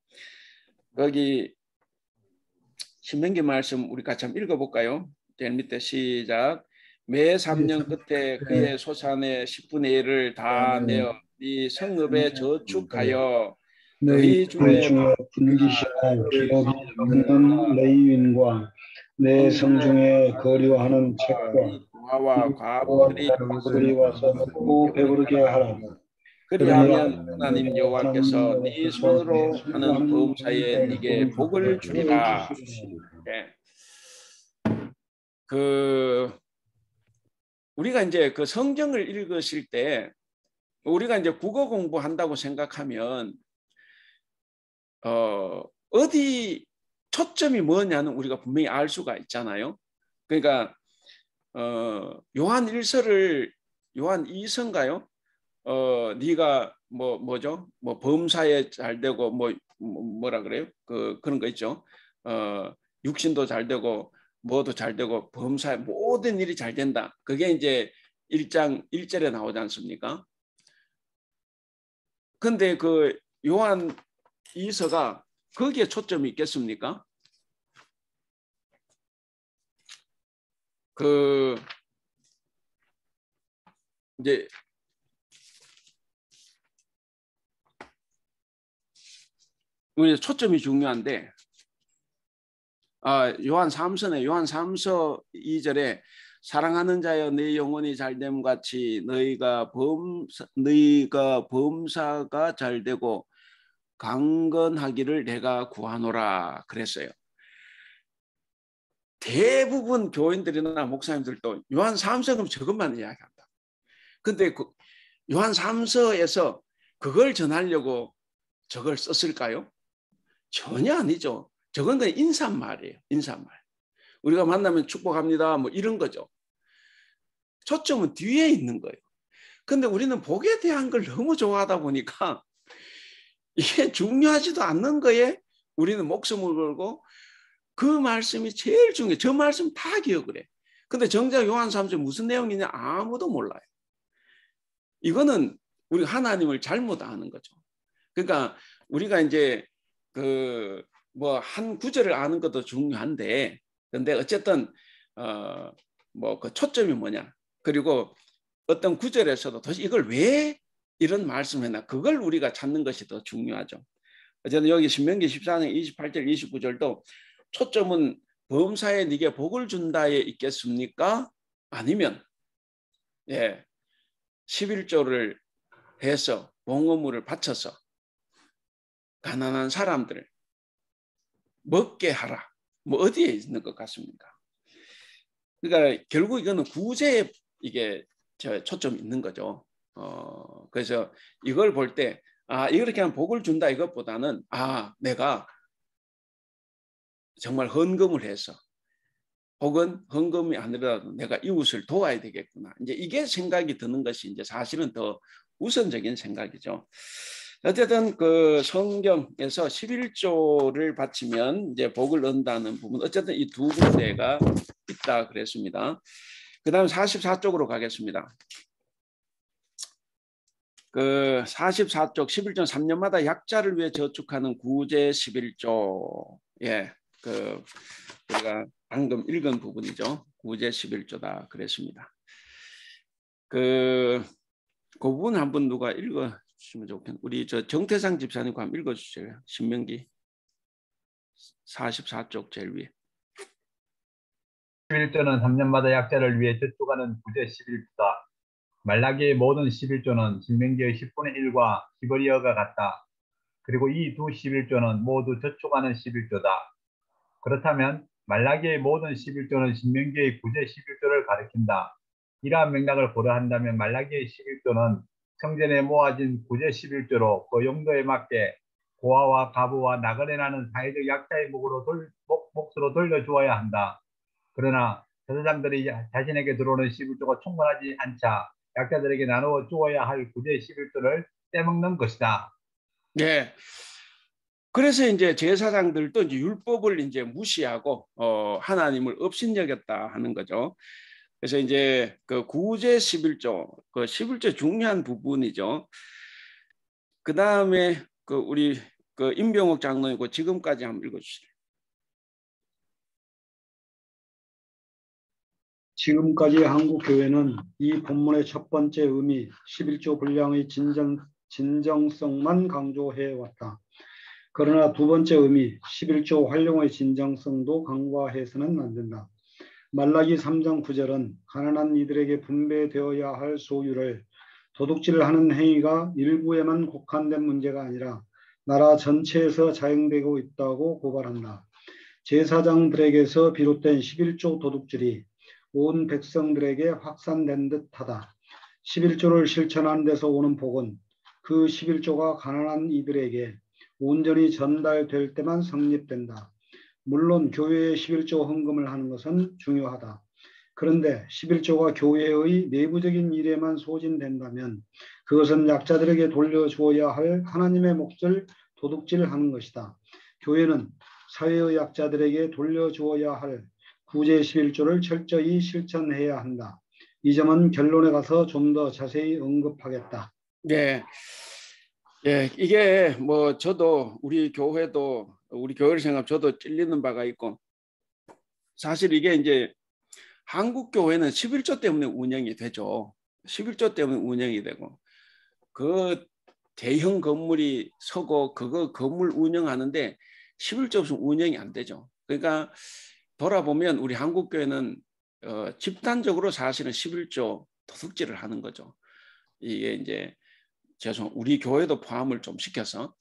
거기 신명기 말씀 우리 같이 한번 읽어볼까요? 제일 밑에 시작. 매 3년 끝에 그의 소산의 10분의 1을 다 내어 네 성읍에 저축하여 너희 중에 분기시한 기업이 없는 레위인과 내 성중에 거류하는 책과 부하와 과부들이 와서 먹고 배부르게 하라. 그리하면 하나님 여호와께서 네 손으로 하는 범사에 네게 복을 주리라. 네. 우리가 이제 그 성경을 읽으실 때 우리가 이제 국어 공부한다고 생각하면 어디 초점이 뭐냐는 우리가 분명히 알 수가 있잖아요. 그러니까 요한 1서를 요한 2서인가요? 네가 뭐죠? 뭐 범사에 잘 되고 뭐라 그래요? 그런 거 있죠. 육신도 잘 되고 뭐도 잘 되고 범사에 모든 일이 잘 된다. 그게 이제 1장 1절에 나오지 않습니까? 근데 그 요한 2서가 거기에 초점이 있겠습니까? 이제 우리 초점이 중요한데 요한 3서네. 요한 3서 2절에 사랑하는 자여 내 영혼이 잘됨 같이 너희가 범사가 잘되고 강건하기를 내가 구하노라 그랬어요. 대부분 교인들이나 목사님들도 요한 3서는 저것만 이야기한다. 근데 그 요한 3서에서 그걸 전하려고 저걸 썼을까요? 전혀 아니죠. 저건 그냥 인사말이에요. 인사말. 우리가 만나면 축복합니다. 뭐 이런 거죠. 초점은 뒤에 있는 거예요. 근데 우리는 복에 대한 걸 너무 좋아하다 보니까 이게 중요하지도 않는 거에 우리는 목숨을 걸고 그 말씀이 제일 중요해. 저 말씀 다 기억을 해. 근데 정작 요한 3서 무슨 내용이냐 아무도 몰라요. 이거는 우리 하나님을 잘못 아는 거죠. 그러니까 우리가 이제 그 뭐 한 구절을 아는 것도 중요한데, 근데 어쨌든 뭐 그 초점이 뭐냐, 그리고 어떤 구절에서도 도대체 이걸 왜 이런 말씀했나, 그걸 우리가 찾는 것이 더 중요하죠. 어쨌든 여기 신명기 14장 28절 29절도 초점은 범사에 네게 복을 준다에 있겠습니까? 아니면 11조를 해서 봉헌물을 바쳐서 가난한 사람들을 먹게 하라. 뭐 어디에 있는 것 같습니까? 그러니까 결국 이거는 구제에 이게 초점이 있는 거죠. 그래서 이걸 볼 때 이렇게 하면 복을 준다 이것보다는 내가 정말 헌금을 해서, 혹은 헌금이 아니라도 내가 이웃을 도와야 되겠구나. 이제 이게 생각이 드는 것이 이제 사실은 더 우선적인 생각이죠. 어쨌든 그 성경에서 11조를 바치면 이제 복을 얻는다는 부분, 어쨌든 이 두 군데가 있다 그랬습니다. 그 다음 44쪽으로 가겠습니다. 그 44쪽 11조 3년마다 약자를 위해 저축하는 구제 11조. 그 우리가 방금 읽은 부분이죠. 구제 11조다 그랬습니다. 그 부분 한번 누가 읽어주시면 좋겠네요. 우리 정태상 집사님과 한번 읽어주세요. 신명기 44쪽 제일 위에. 11조는 3년마다 약자를 위해 저축하는 구제 11조다. 말라기의 모든 11조는 신명기의 10분의 1과 10월이어가 같다. 그리고 이 두 11조는 모두 저축하는 11조다. 그렇다면 말라기의 모든 11조는 신명기의 구제 11조를 가리킨다. 이러한 맥락을 고려한다면 말라기의 11조는 성전에 모아진 구제 11조로 그 용도에 맞게 고아와 가부와 나그네 나는 사회적 약자의 몫으로 돌려주어야 한다. 그러나 제사장들이 자신에게 들어오는 11조가 충분하지 않자 약자들에게 나누어 주어야 할 구제 11조를 떼먹는 것이다. 네. 그래서 이제 제사장들도 이제 율법을 이제 무시하고 하나님을 업신여겼다 하는 거죠. 그래서 이제 그 구제 11조, 그 11조 중요한 부분이죠. 그 다음에 그 우리 그 임병옥 장로이고 지금까지 한번 읽어주시죠. 지금까지 한국 교회는 이 본문의 첫 번째 의미 11조 분량의 진정성만 강조해 왔다. 그러나 두 번째 의미 11조 활용의 진정성도 강화해서는 안 된다. 말라기 3장 9절은 가난한 이들에게 분배되어야 할 소유를 도둑질하는 행위가 일부에만 국한된 문제가 아니라 나라 전체에서 자행되고 있다고 고발한다. 제사장들에게서 비롯된 11조 도둑질이 온 백성들에게 확산된 듯하다. 11조를 실천하는 데서 오는 복은 그 11조가 가난한 이들에게 온전히 전달될 때만 성립된다. 물론 교회에 11조 헌금을 하는 것은 중요하다. 그런데 11조가 교회의 내부적인 일에만 소진된다면 그것은 약자들에게 돌려주어야 할 하나님의 몫을 도둑질하는 것이다. 교회는 사회의 약자들에게 돌려주어야 할 구제 11조를 철저히 실천해야 한다. 이 점은 결론에 가서 좀 더 자세히 언급하겠다. 네. 이게 뭐 저도 우리 교회를 생각하면 저도 찔리는 바가 있고, 사실 이게 이제 한국 교회는 11조 때문에 운영이 되죠. 11조 때문에 운영이 되고, 그 대형 건물이 서고 그거 건물 운영하는데 11조 없으면 운영이 안 되죠. 그러니까 돌아보면 우리 한국 교회는 집단적으로 사실은 11조 도둑질을 하는 거죠. 이게 이제 우리 교회도 포함을 좀 시켜서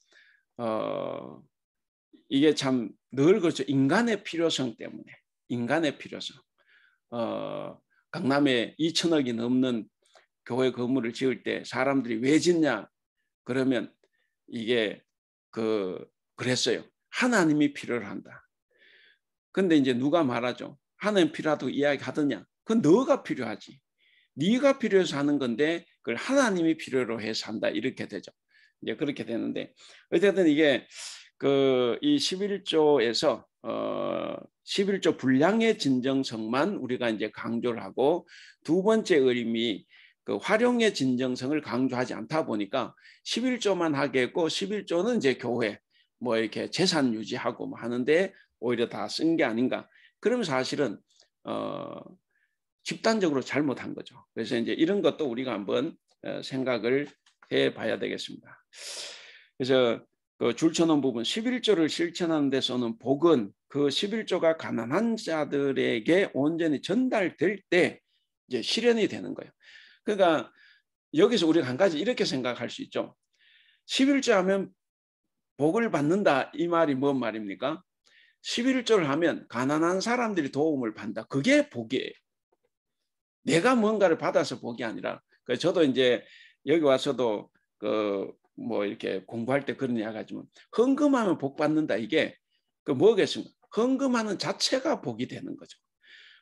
이게 참 늘 그렇죠. 인간의 필요성 때문에 인간의 필요성. 강남에 2천억이 넘는 교회 건물을 지을 때 사람들이 왜 짓냐? 그러면 이게 그랬어요. 하나님이 필요로 한다. 근데 이제 누가 말하죠? 하나님 필요하다고 이야기하더냐? 그건 너가 필요하지. 네가 필요해서 하는 건데 그걸 하나님이 필요로 해서 한다. 이렇게 되죠. 이제 그렇게 되는데 어쨌든 이게 이 11조에서 11조 분량의 진정성만 우리가 이제 강조를 하고 두 번째 의미 활용의 진정성을 강조하지 않다 보니까 11조만 하게 했고 11조는 이제 교회 뭐 이렇게 재산 유지하고 뭐 하는데 오히려 다 쓴 게 아닌가. 그럼 사실은 집단적으로 잘못한 거죠. 그래서 이제 이런 것도 우리가 한번 생각을 해봐야 되겠습니다. 그래서 줄쳐놓은 부분 11조를 실천하는 데서는 복은 그 11조가 가난한 자들에게 온전히 전달될 때 이제 실현이 되는 거예요. 그러니까 여기서 우리가 한 가지 이렇게 생각할 수 있죠. 11조 하면 복을 받는다 이 말이 뭔 말입니까? 11조를 하면 가난한 사람들이 도움을 받는다. 그게 복이에요. 내가 뭔가를 받아서 복이 아니라 저도 이제 여기 와서도 뭐 이렇게 공부할 때 그런 이야기 하지만 헌금하면 복 받는다 이게 뭐겠습니까? 헌금하는 자체가 복이 되는 거죠.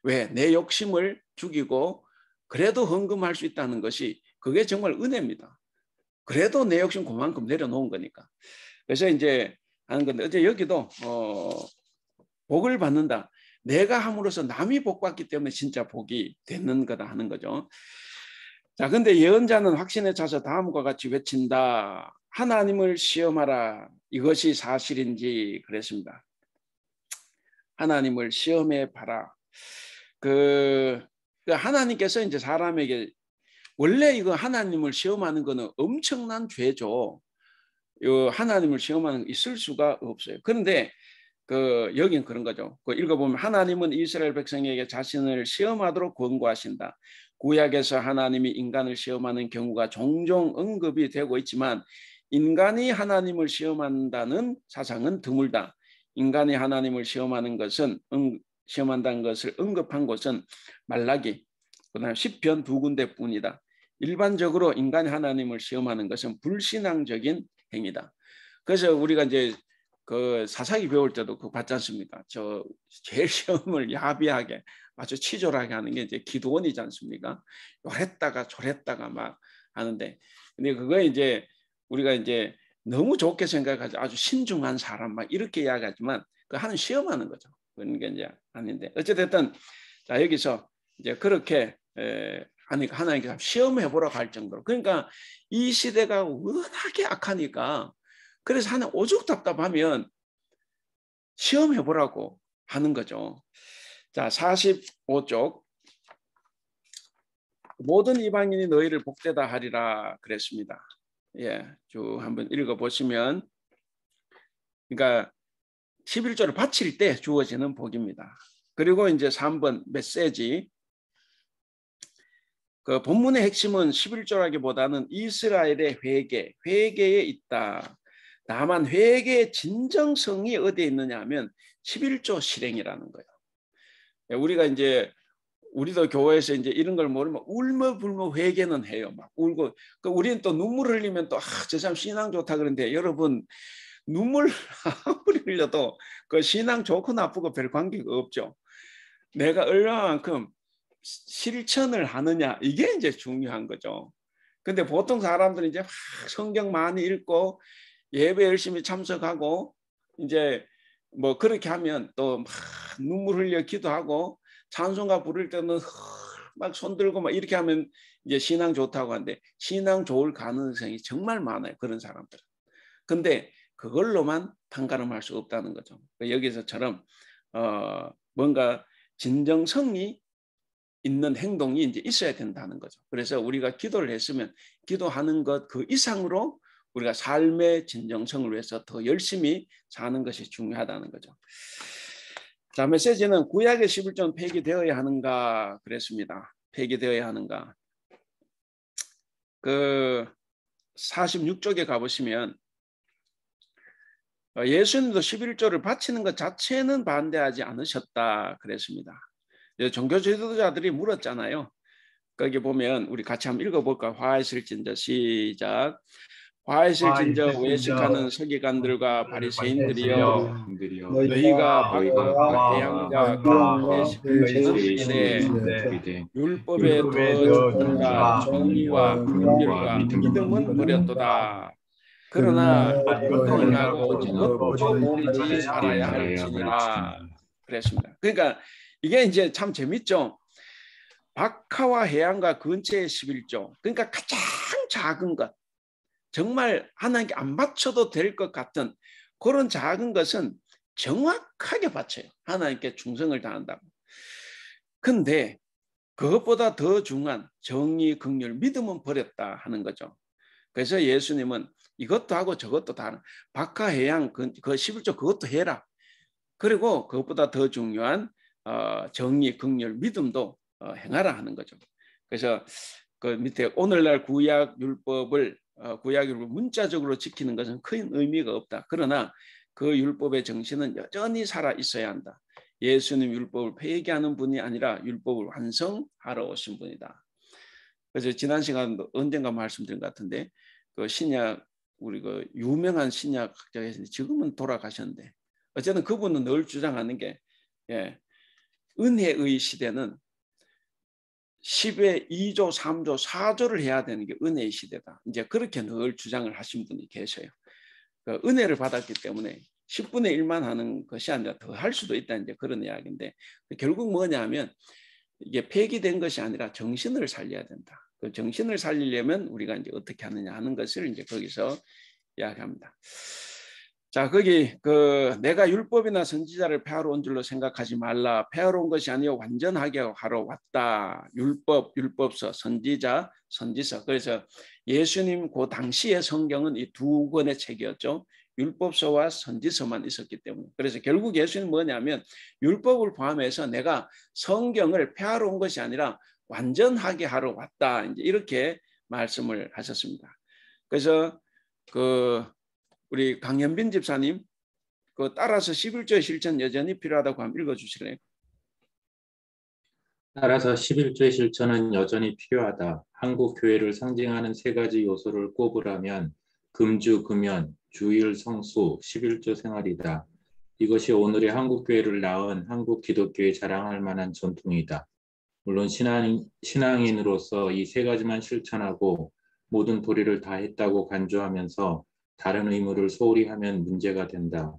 왜? 내 욕심을 죽이고 그래도 헌금할 수 있다는 것이 그게 정말 은혜입니다. 그래도 내 욕심 그만큼 내려놓은 거니까. 그래서 이제 하는 건데 어제 여기도 복을 받는다. 내가 함으로써 남이 복 받기 때문에 진짜 복이 되는 거다 하는 거죠. 자, 근데 예언자는 확신에 차서 다음과 같이 외친다. 하나님을 시험하라. 이것이 사실인지 그랬습니다. 하나님을 시험해 봐라. 하나님께서 이제 사람에게 원래 이거 하나님을 시험하는 거는 엄청난 죄죠. 하나님을 시험하는 거 있을 수가 없어요. 그런데 여긴 그런 거죠. 읽어보면 하나님은 이스라엘 백성에게 자신을 시험하도록 권고하신다. 구약에서 하나님이 인간을 시험하는 경우가 종종 언급이 되고 있지만 인간이 하나님을 시험한다는 사상은 드물다. 인간이 하나님을 시험하는 것은 시험한다는 것을 언급한 곳은 말라기, 그다음 시편 2군데뿐이다. 일반적으로 인간이 하나님을 시험하는 것은 불신앙적인 행위다. 그래서 우리가 이제 사사기 배울 때도 그거 봤지 않습니까? 제일 시험을 야비하게 아주 치졸하게 하는 게 이제 기도원이지 않습니까? 요랬다가 저랬다가 막 하는데, 근데 그거 이제 우리가 이제 너무 좋게 생각하죠. 아주 신중한 사람 막 이렇게 이야기하지만 그 하는 시험하는 거죠. 그런 게 이제 아닌데 어쨌든 자 여기서 이제 그렇게 하니까 하나님께서 시험해 보라고 할 정도로 그러니까 이 시대가 워낙에 악하니까. 그래서 하나 오죽 답답하면 시험해 보라고 하는 거죠. 자, 45쪽. 모든 이방인이 너희를 복되다 하리라 그랬습니다. 예, 쭉 한번 읽어 보시면 그러니까 11조를 바칠 때 주어지는 복입니다. 그리고 이제 3번 메시지. 본문의 핵심은 11조라기보다는 이스라엘의 회개에 있다. 다만 회개의 진정성이 어디에 있느냐 하면 11조 실행이라는 거예요. 우리가 이제 우리도 교회에서 이제 이런 걸 모르면 울며불며 회개는 해요. 막 울고 우리는 또 눈물 흘리면 또 저 사람 신앙 좋다 그러는데 여러분 눈물 아무리 흘려도 그 신앙 좋고 나쁘고 별 관계가 없죠. 내가 얼마만큼 실천을 하느냐 이게 이제 중요한 거죠. 근데 보통 사람들은 이제 막 성경 많이 읽고 예배 열심히 참석하고 이제 뭐 그렇게 하면 또 막 눈물 흘려 기도하고 찬송가 부를 때는 막 손들고 막 이렇게 하면 이제 신앙 좋다고 하는데 신앙 좋을 가능성이 정말 많아요. 그런 사람들은. 근데 그걸로만 판가름할 수 없다는 거죠. 여기서처럼 뭔가 진정성이 있는 행동이 이제 있어야 된다는 거죠. 그래서 우리가 기도를 했으면 기도하는 것 그 이상으로 우리가 삶의 진정성을 위해서 더 열심히 사는 것이 중요하다는 거죠. 자, 메시지는 구약의 11조는 폐기되어야 하는가 그랬습니다. 폐기되어야 하는가. 46쪽에 가보시면 예수님도 11조를 바치는 것 자체는 반대하지 않으셨다 그랬습니다. 종교 지도자들이 물었잖아요. 거기 보면 우리 같이 한번 읽어볼까? 화이슬진저 시작. 화이슬진저 외식하는 서기관들과 바리새인들이여 너희가 박하와 해양과 그의 시비되 율법에 더 준다 정의와 긍휼과 믿음은 버렸도다. 그러나 율법을 하고 저것도 버리지 말아야 할지니라 그랬습니다. 그러니까 이게 이제 참 재밌죠. 박하와 해양과 근처의 11조, 그러니까 가장 작은 것, 정말 하나님께 안 바쳐도 될 것 같은 그런 작은 것은 정확하게 바쳐요. 하나님께 충성을 다한다고. 근데 그것보다 더 중요한 정의, 긍휼, 믿음은 버렸다 하는 거죠. 그래서 예수님은 이것도 하고 저것도 다 하는, 박하, 해양, 그 11조 그것도 해라. 그리고 그것보다 더 중요한 정의, 긍휼, 믿음도 행하라 하는 거죠. 그래서 그 밑에 오늘날 구약 율법을 문자적으로 지키는 것은 큰 의미가 없다. 그러나 그 율법의 정신은 여전히 살아 있어야 한다. 예수님 율법을 폐기하는 분이 아니라 율법을 완성하러 오신 분이다. 그래서 지난 시간도 언젠가 말씀드린 것 같은데 그 신약 우리 그 유명한 신약 학자이신데 지금은 돌아가셨는데 어쨌든 그분은 늘 주장하는 게 은혜의 시대는 10의 2조, 3조, 4조를 해야 되는 게 은혜의 시대다. 이제 그렇게 늘 주장을 하신 분이 계셔요. 그 은혜를 받았기 때문에 10분의 1만 하는 것이 아니라 더 할 수도 있다. 이제 그런 이야기인데 결국 뭐냐면 이게 폐기된 것이 아니라 정신을 살려야 된다. 그 정신을 살리려면 우리가 이제 어떻게 하느냐 하는 것을 이제 거기서 이야기합니다. 자, 거기 내가 율법이나 선지자를 폐하러 온 줄로 생각하지 말라. 폐하러 온 것이 아니요 완전하게 하러 왔다. 율법, 율법서, 선지자, 선지서. 그래서 예수님 그 당시의 성경은 이 두 권의 책이었죠. 율법서와 선지서만 있었기 때문에. 그래서 결국 예수님은 뭐냐면 율법을 포함해서 내가 성경을 폐하러 온 것이 아니라 완전하게 하러 왔다. 이제 이렇게 말씀을 하셨습니다. 그래서 우리 강현빈 집사님 따라서 11조의 실천 여전히 필요하다고 한번 읽어주실래요? 따라서 11조의 실천은 여전히 필요하다. 한국 교회를 상징하는 세 가지 요소를 꼽으라면 금주, 금연, 주일, 성수, 11조 생활이다. 이것이 오늘의 한국 교회를 낳은 한국 기독교의 자랑할 만한 전통이다. 물론 신앙인으로서 이 세 가지만 실천하고 모든 도리를 다 했다고 간주하면서 다른 의무를 소홀히 하면 문제가 된다.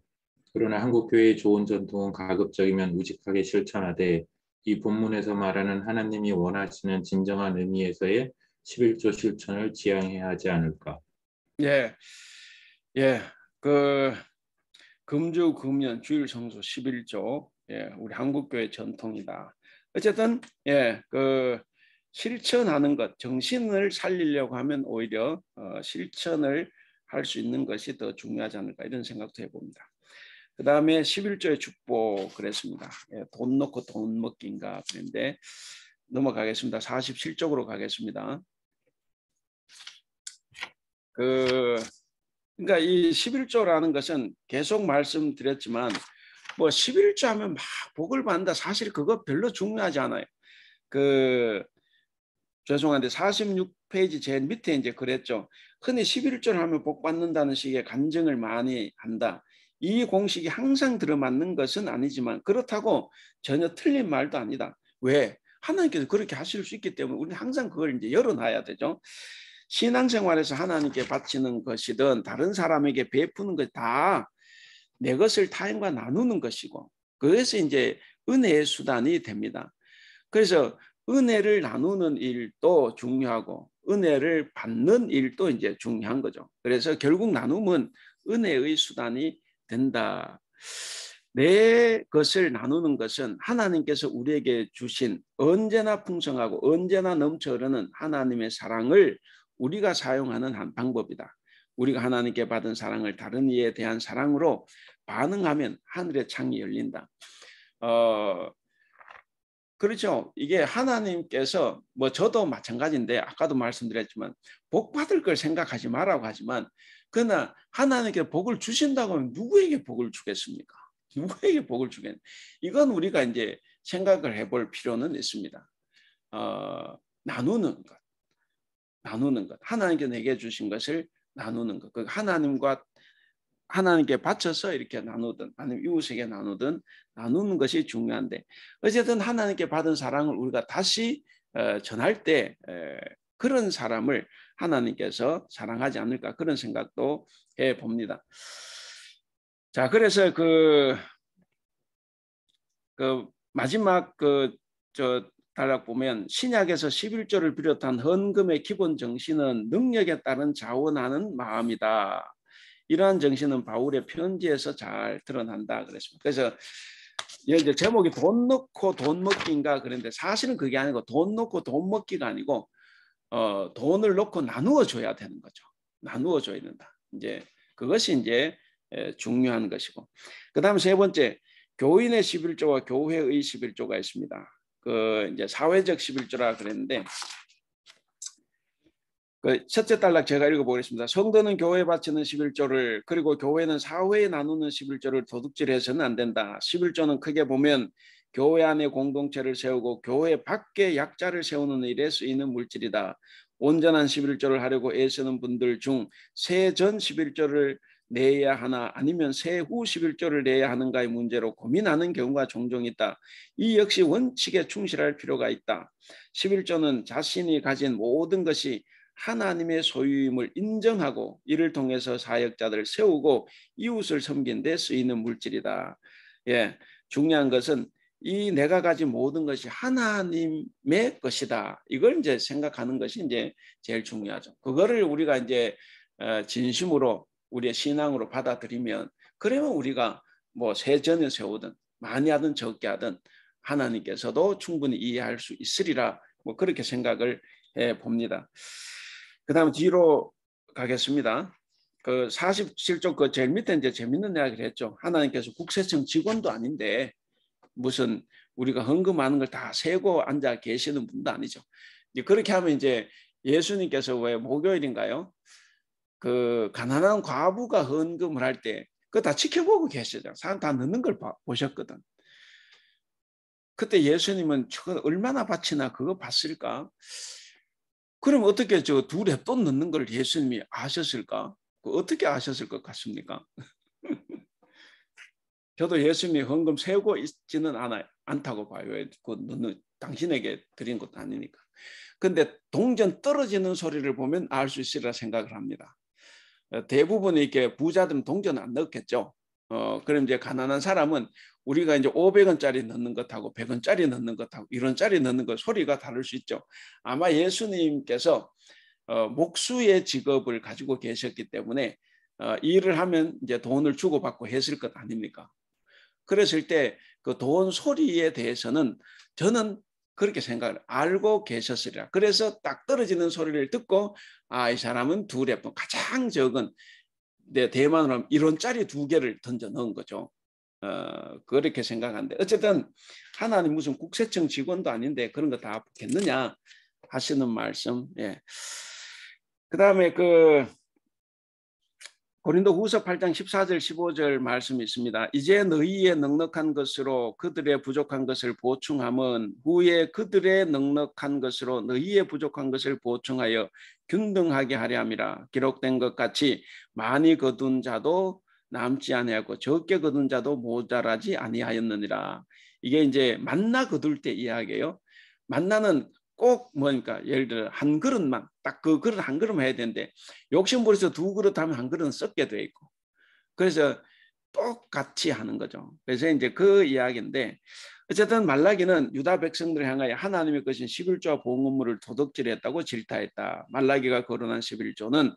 그러나 한국 교회의 좋은 전통은 가급적이면 우직하게 실천하되 이 본문에서 말하는 하나님이 원하시는 진정한 의미에서의 11조 실천을 지향해야 하지 않을까. 금주, 금연, 주일, 성수, 11조 우리 한국 교회 전통이다. 어쨌든 실천하는 것, 정신을 살리려고 하면 오히려 실천을 할 수 있는 것이 더 중요하지 않을까 이런 생각도 해봅니다. 그 다음에 11조의 축복 그랬습니다. 돈 넣고 돈 먹기인가 그런데 넘어가겠습니다. 47쪽으로 가겠습니다. 그러니까 이 11조라는 것은 계속 말씀드렸지만 뭐 11조 하면 막 복을 받는다. 사실 그거 별로 중요하지 않아요. 죄송한데 46페이지 제일 밑에 이제 그랬죠. 흔히 11조를 하면 복 받는다는 식의 간증을 많이 한다. 이 공식이 항상 들어맞는 것은 아니지만 그렇다고 전혀 틀린 말도 아니다. 왜? 하나님께서 그렇게 하실 수 있기 때문에 우리는 항상 그걸 이제 열어놔야 되죠. 신앙생활에서 하나님께 바치는 것이든 다른 사람에게 베푸는 것 다 내 것을 타인과 나누는 것이고 그것이 이제 은혜의 수단이 됩니다. 그래서 은혜를 나누는 일도 중요하고 은혜를 받는 일도 이제 중요한 거죠. 그래서 결국 나눔은 은혜의 수단이 된다. 내 것을 나누는 것은 하나님께서 우리에게 주신 언제나 풍성하고 언제나 넘쳐 흐르는 하나님의 사랑을 우리가 사용하는 한 방법이다. 우리가 하나님께 받은 사랑을 다른 이에 대한 사랑으로 반응하면 하늘의 창이 열린다. 그렇죠. 이게 하나님께서 뭐 저도 마찬가지인데 아까도 말씀드렸지만 복 받을 걸 생각하지 말라고 하지만 그러나 하나님께 복을 주신다고 하면 누구에게 복을 주겠습니까? 누구에게 복을 주겠냐? 이건 우리가 이제 생각을 해볼 필요는 있습니다. 나누는 것. 나누는 것. 하나님께 내게 주신 것을 나누는 것. 그 하나님께 바쳐서 이렇게 나누든 아니면 이웃에게 나누든 나누는 것이 중요한데 어쨌든 하나님께 받은 사랑을 우리가 다시 전할 때 그런 사람을 하나님께서 사랑하지 않을까 그런 생각도 해봅니다. 자, 그래서 그 마지막 단락 보면 신약에서 11조를 비롯한 헌금의 기본 정신은 능력에 따른 자원하는 마음이다. 이러한 정신은 바울의 편지에서 잘 드러난다 그랬습니다. 그래서 이제 제목이 돈 넣고 돈 먹기인가 그런데 사실은 그게 아니고 돈 넣고 돈 먹기가 아니고 돈을 넣고 나누어 줘야 되는 거죠. 나누어 줘야 된다. 이제 그것이 이제 중요한 것이고. 그다음 세 번째 교인의 11조와 교회의 11조가 있습니다. 그 이제 사회적 11조라 그랬는데 그 첫째 단락 제가 읽어보겠습니다. 성도는 교회에 바치는 11조를 그리고 교회는 사회에 나누는 11조를 도둑질해서는 안 된다. 11조는 크게 보면 교회 안에 공동체를 세우고 교회 밖에 약자를 세우는 일에 쓰이는 물질이다. 온전한 11조를 하려고 애쓰는 분들 중 새 전 11조를 내야 하나 아니면 새 후 11조를 내야 하는가의 문제로 고민하는 경우가 종종 있다. 이 역시 원칙에 충실할 필요가 있다. 11조는 자신이 가진 모든 것이 하나님의 소유임을 인정하고 이를 통해서 사역자들을 세우고 이웃을 섬긴 데 쓰이는 물질이다. 예, 중요한 것은 이 내가 가진 모든 것이 하나님의 것이다. 이걸 이제 생각하는 것이 이제 제일 중요하죠. 그거를 우리가 이제 진심으로 우리의 신앙으로 받아들이면 그러면 우리가 뭐 새 전을 세우든 많이 하든 적게 하든 하나님께서도 충분히 이해할 수 있으리라 뭐 그렇게 생각을 해 봅니다. 그 다음 뒤로 가겠습니다. 그 47쪽 그 제일 밑에 이제 재밌는 이야기를 했죠. 하나님께서 국세청 직원도 아닌데 무슨 우리가 헌금하는 걸 다 세고 앉아 계시는 분도 아니죠. 이제 그렇게 하면 이제 예수님께서 왜 목요일인가요? 그 가난한 과부가 헌금을 할 때 그거 다 지켜보고 계시죠. 사람 다 넣는 걸 보셨거든. 그때 예수님은 저 얼마나 바치나 그거 봤을까? 그럼 어떻게 저 두 랩돈 넣는 걸 예수님이 아셨을까? 어떻게 아셨을 것 같습니까? 저도 예수님이 헌금 세우고 있지는 않다고 봐요. 그 넣는 당신에게 드린 것도 아니니까. 근데 동전 떨어지는 소리를 보면 알 수 있으리라 생각을 합니다. 대부분 이렇게 부자들은 동전 안 넣겠죠. 그럼 이제 가난한 사람은 우리가 이제 500원짜리 넣는 것하고 100원짜리 넣는 것하고 1원짜리 넣는 것 소리가 다를 수 있죠. 아마 예수님께서 목수의 직업을 가지고 계셨기 때문에 일을 하면 이제 돈을 주고받고 했을 것 아닙니까? 그랬을 때 그 돈 소리에 대해서는 저는 그렇게 생각을 알고 계셨으리라. 그래서 딱 떨어지는 소리를 듣고 이 사람은 두 랩돈 가장 적은 대만으로 하면 1원짜리 2개를 던져 넣은 거죠. 그렇게 생각하는데 어쨌든 하나님 무슨 국세청 직원도 아닌데 그런 거 다 붙겠느냐 하시는 말씀. 예. 그 다음에 그 고린도후서 8장 14절 15절 말씀이 있습니다. 이제 너희의 넉넉한 것으로 그들의 부족한 것을 보충함은 후에 그들의 넉넉한 것으로 너희의 부족한 것을 보충하여 균등하게 하려 함이라. 기록된 것 같이 많이 거둔 자도 남지 아니하고 적게 거둔 자도 모자라지 아니하였느니라. 이게 이제 만나 거둘 때 이야기예요. 만나는 꼭 뭐니까 예를 들어 한 그릇만 딱 그 그릇 한 그릇만 해야 되는데 욕심부려서 2그릇 하면 한 그릇은 썩게 돼 있고 그래서 똑같이 하는 거죠. 그래서 이제 그 이야기인데 어쨌든 말라기는 유다 백성들을 향하여 하나님의 것인 11조와 봉헌물을 도둑질했다고 질타했다. 말라기가 거론한 11조는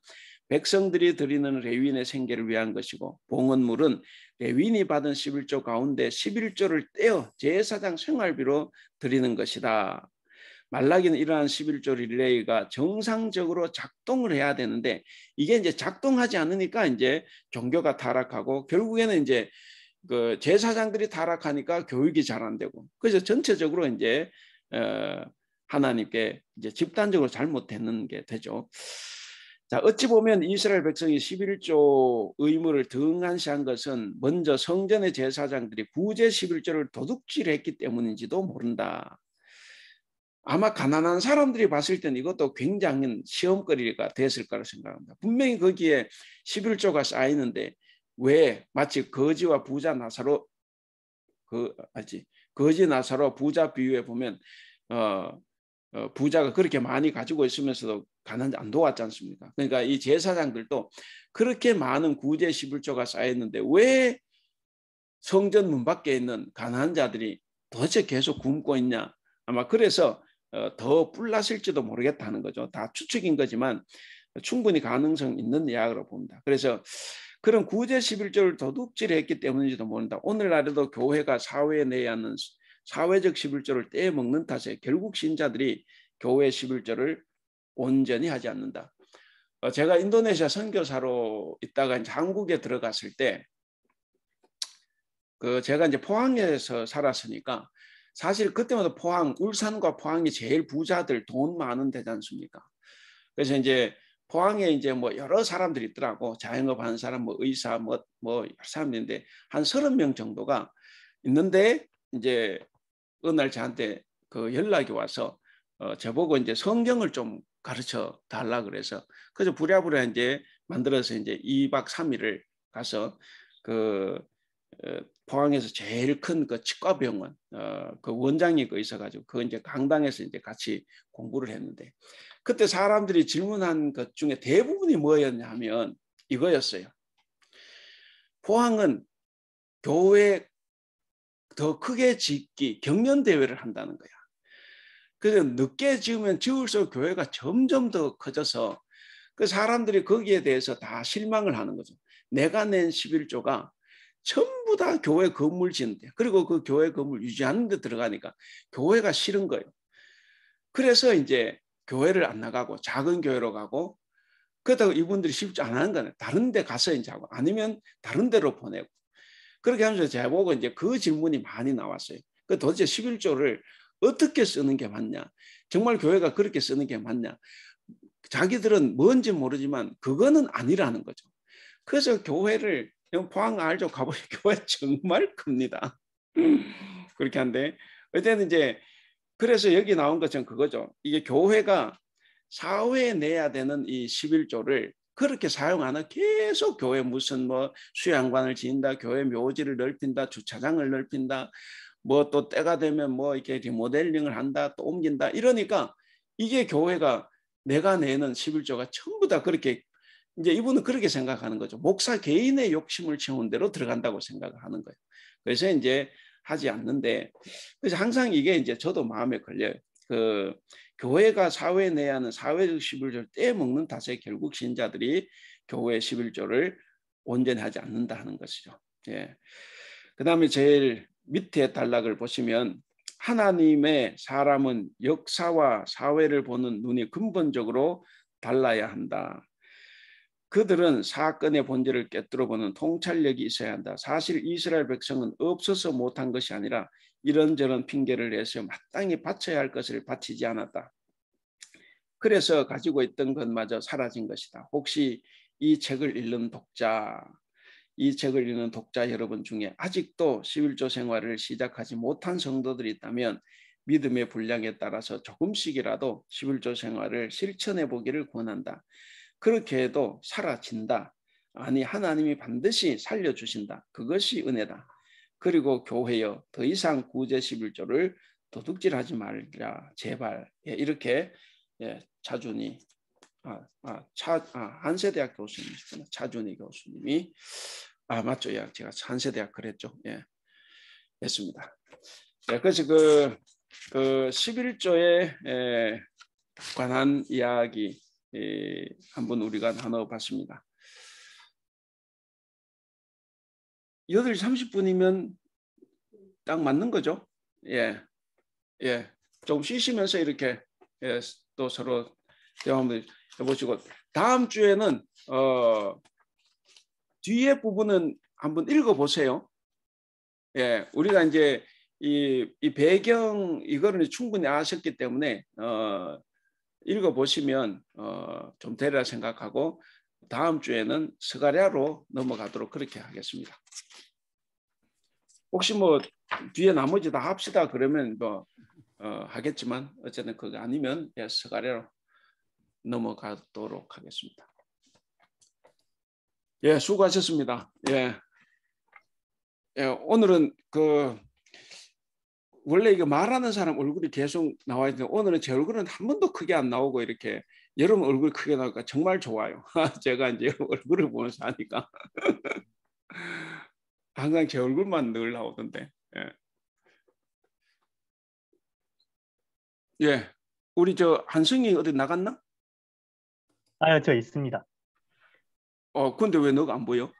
백성들이 드리는 레위인의 생계를 위한 것이고 봉헌물은 레위인이 받은 11조 가운데 11조를 떼어 제사장 생활비로 드리는 것이다. 말라기는 이러한 11조 릴레이가 정상적으로 작동을 해야 되는데 이게 이제 작동하지 않으니까 이제 종교가 타락하고 결국에는 이제 그 제사장들이 타락하니까 교육이 잘 안 되고, 그래서 전체적으로 이제 하나님께 이제 집단적으로 잘못되는 게 되죠. 자, 어찌 보면 이스라엘 백성이 11조 의무를 등한시한 것은 먼저 성전의 제사장들이 구제 11조를 도둑질했기 때문인지도 모른다. 아마 가난한 사람들이 봤을 때는 이것도 굉장히 시험거리가 됐을 거라 생각합니다. 분명히 거기에 11조가 쌓이는데 왜 마치 거지와 부자 나사로 거지 나사로 부자 비유에 보면 부자가 그렇게 많이 가지고 있으면서도 가난자 안 도왔지 않습니까? 그러니까 이 제사장들도 그렇게 많은 구제 11조가 쌓였는데 왜 성전 문 밖에 있는 가난한 자들이 도대체 계속 굶고 있냐? 아마 그래서 더 뿔났을지도 모르겠다는 거죠. 다 추측인 거지만 충분히 가능성 있는 이야기로 봅니다. 그래서 그런 구제 11조를 도둑질했기 때문인지도 모른다. 오늘날에도 교회가 사회에 내야 하는 사회적 11조를 떼먹는 탓에 결국 신자들이 교회 11조를 온전히 하지 않는다. 제가 인도네시아 선교사로 있다가 이제 한국에 들어갔을 때 제가 이제 포항에서 살았으니까 사실 그때마다 포항, 울산과 포항이 제일 부자들 돈 많은 데지 않습니까? 그래서 이제 포항에 이제 뭐 여러 사람들이 있더라고. 자영업 하는 사람, 뭐 의사, 뭐 여러 사람들인데 한 30명 정도가 있는데 이제 어느 날 저한테 그 연락이 와서 저보고 이제 성경을 좀 가르쳐 달라 그래서 그래서 부랴부랴 이제 만들어서 이제 2박 3일을 가서 포항에서 제일 큰 그 치과병원 그 원장이 있어가지고 그 이제 강당에서 이제 같이 공부를 했는데 그때 사람들이 질문한 것 중에 대부분이 뭐였냐면 이거였어요. 포항은 교회 더 크게 짓기 경연 대회를 한다는 거야. 그래서 늦게 지으면 지을수록 교회가 점점 더 커져서 그 사람들이 거기에 대해서 다 실망을 하는 거죠. 내가 낸 11조가 전부 다 교회 건물 짓는데 그리고 그 교회 건물 유지하는 데 들어가니까 교회가 싫은 거예요. 그래서 이제 교회를 안 나가고 작은 교회로 가고 그렇다고 이분들이 쉽지 안 하는 거는 다른 데 가서 이제 하고 아니면 다른 데로 보내고 그렇게 하면서 제보고 이제 그 질문이 많이 나왔어요. 그 도대체 11조를 어떻게 쓰는 게 맞냐? 정말 교회가 그렇게 쓰는 게 맞냐? 자기들은 뭔지 모르지만 그거는 아니라는 거죠. 그래서 교회를 포항 알죠? 가보니 교회 정말 큽니다. 그렇게 한데 어쨌든 이제 그래서 여기 나온 것처럼 그거죠. 이게 교회가 사회에 내야 되는 이 11조를 그렇게 사용 안 하고 계속 교회 무슨 뭐 수양관을 지은다, 교회 묘지를 넓힌다, 주차장을 넓힌다, 뭐 또 때가 되면 뭐 이렇게 리모델링을 한다, 또 옮긴다 이러니까 이게 교회가 내가 내는 11조가 전부 다 그렇게 이제 이분은 그렇게 생각하는 거죠. 목사 개인의 욕심을 채운 대로 들어간다고 생각하는 거예요. 그래서 이제 하지 않는데 그래서 항상 이게 이제 저도 마음에 걸려요. 교회가 사회에 내야 하는 사회적 11조를 떼먹는 탓에 결국 신자들이 교회 11조를 온전히 하지 않는다 하는 것이죠. 예. 그 다음에 제일 밑에 단락을 보시면 하나님의 사람은 역사와 사회를 보는 눈이 근본적으로 달라야 한다. 그들은 사건의 본질을 꿰뚫어보는 통찰력이 있어야 한다. 사실 이스라엘 백성은 없어서 못한 것이 아니라 이런저런 핑계를 내서 마땅히 바쳐야 할 것을 바치지 않았다. 그래서 가지고 있던 것마저 사라진 것이다. 혹시 이 책을 읽는 독자 여러분 중에 아직도 11조 생활을 시작하지 못한 성도들이 있다면 믿음의 분량에 따라서 조금씩이라도 11조 생활을 실천해 보기를 권한다. 그렇게 해도 사라진다. 아니 하나님이 반드시 살려주신다. 그것이 은혜다. 그리고 교회여 더 이상 구제 11조를 도둑질하지 말라 제발. 예, 이렇게 차준희 한세대학 교수님이시구나. 차준희 교수님이 맞죠. 예, 제가 한세대학 그랬죠. 예, 됐습니다. 예, 그래서 그 11조에 관한 이야기 한번 우리가 나눠봤습니다. 8시 30분이면 딱 맞는 거죠. 예, 조금 쉬시면서 이렇게 또 서로 대화 한번 해보시고 다음 주에는 뒤에 부분은 한번 읽어보세요. 예, 우리가 이제 이 배경 이거를 충분히 아셨기 때문에 읽어보시면 좀 되리라 생각하고 다음 주에는 스가랴로 넘어가도록 그렇게 하겠습니다. 혹시 뭐 뒤에 나머지 다 합시다 그러면 뭐 하겠지만 어쨌든 그거 아니면 예, 스가랴로 넘어가도록 하겠습니다. 예, 수고하셨습니다. 예, 예, 오늘은 원래 이거 말하는 사람 얼굴이 계속 나와야 되는데 오늘은 제 얼굴은 한 번도 크게 안 나오고 이렇게 여러분 얼굴 크게 나오니까 정말 좋아요. 제가 이제 얼굴을 보면서 하니까 항상 제 얼굴만 늘 나오던데. 예, 예. 우리 저 한승이 어디 나갔나? 아유, 저 있습니다. 근데 왜 너가 안 보여?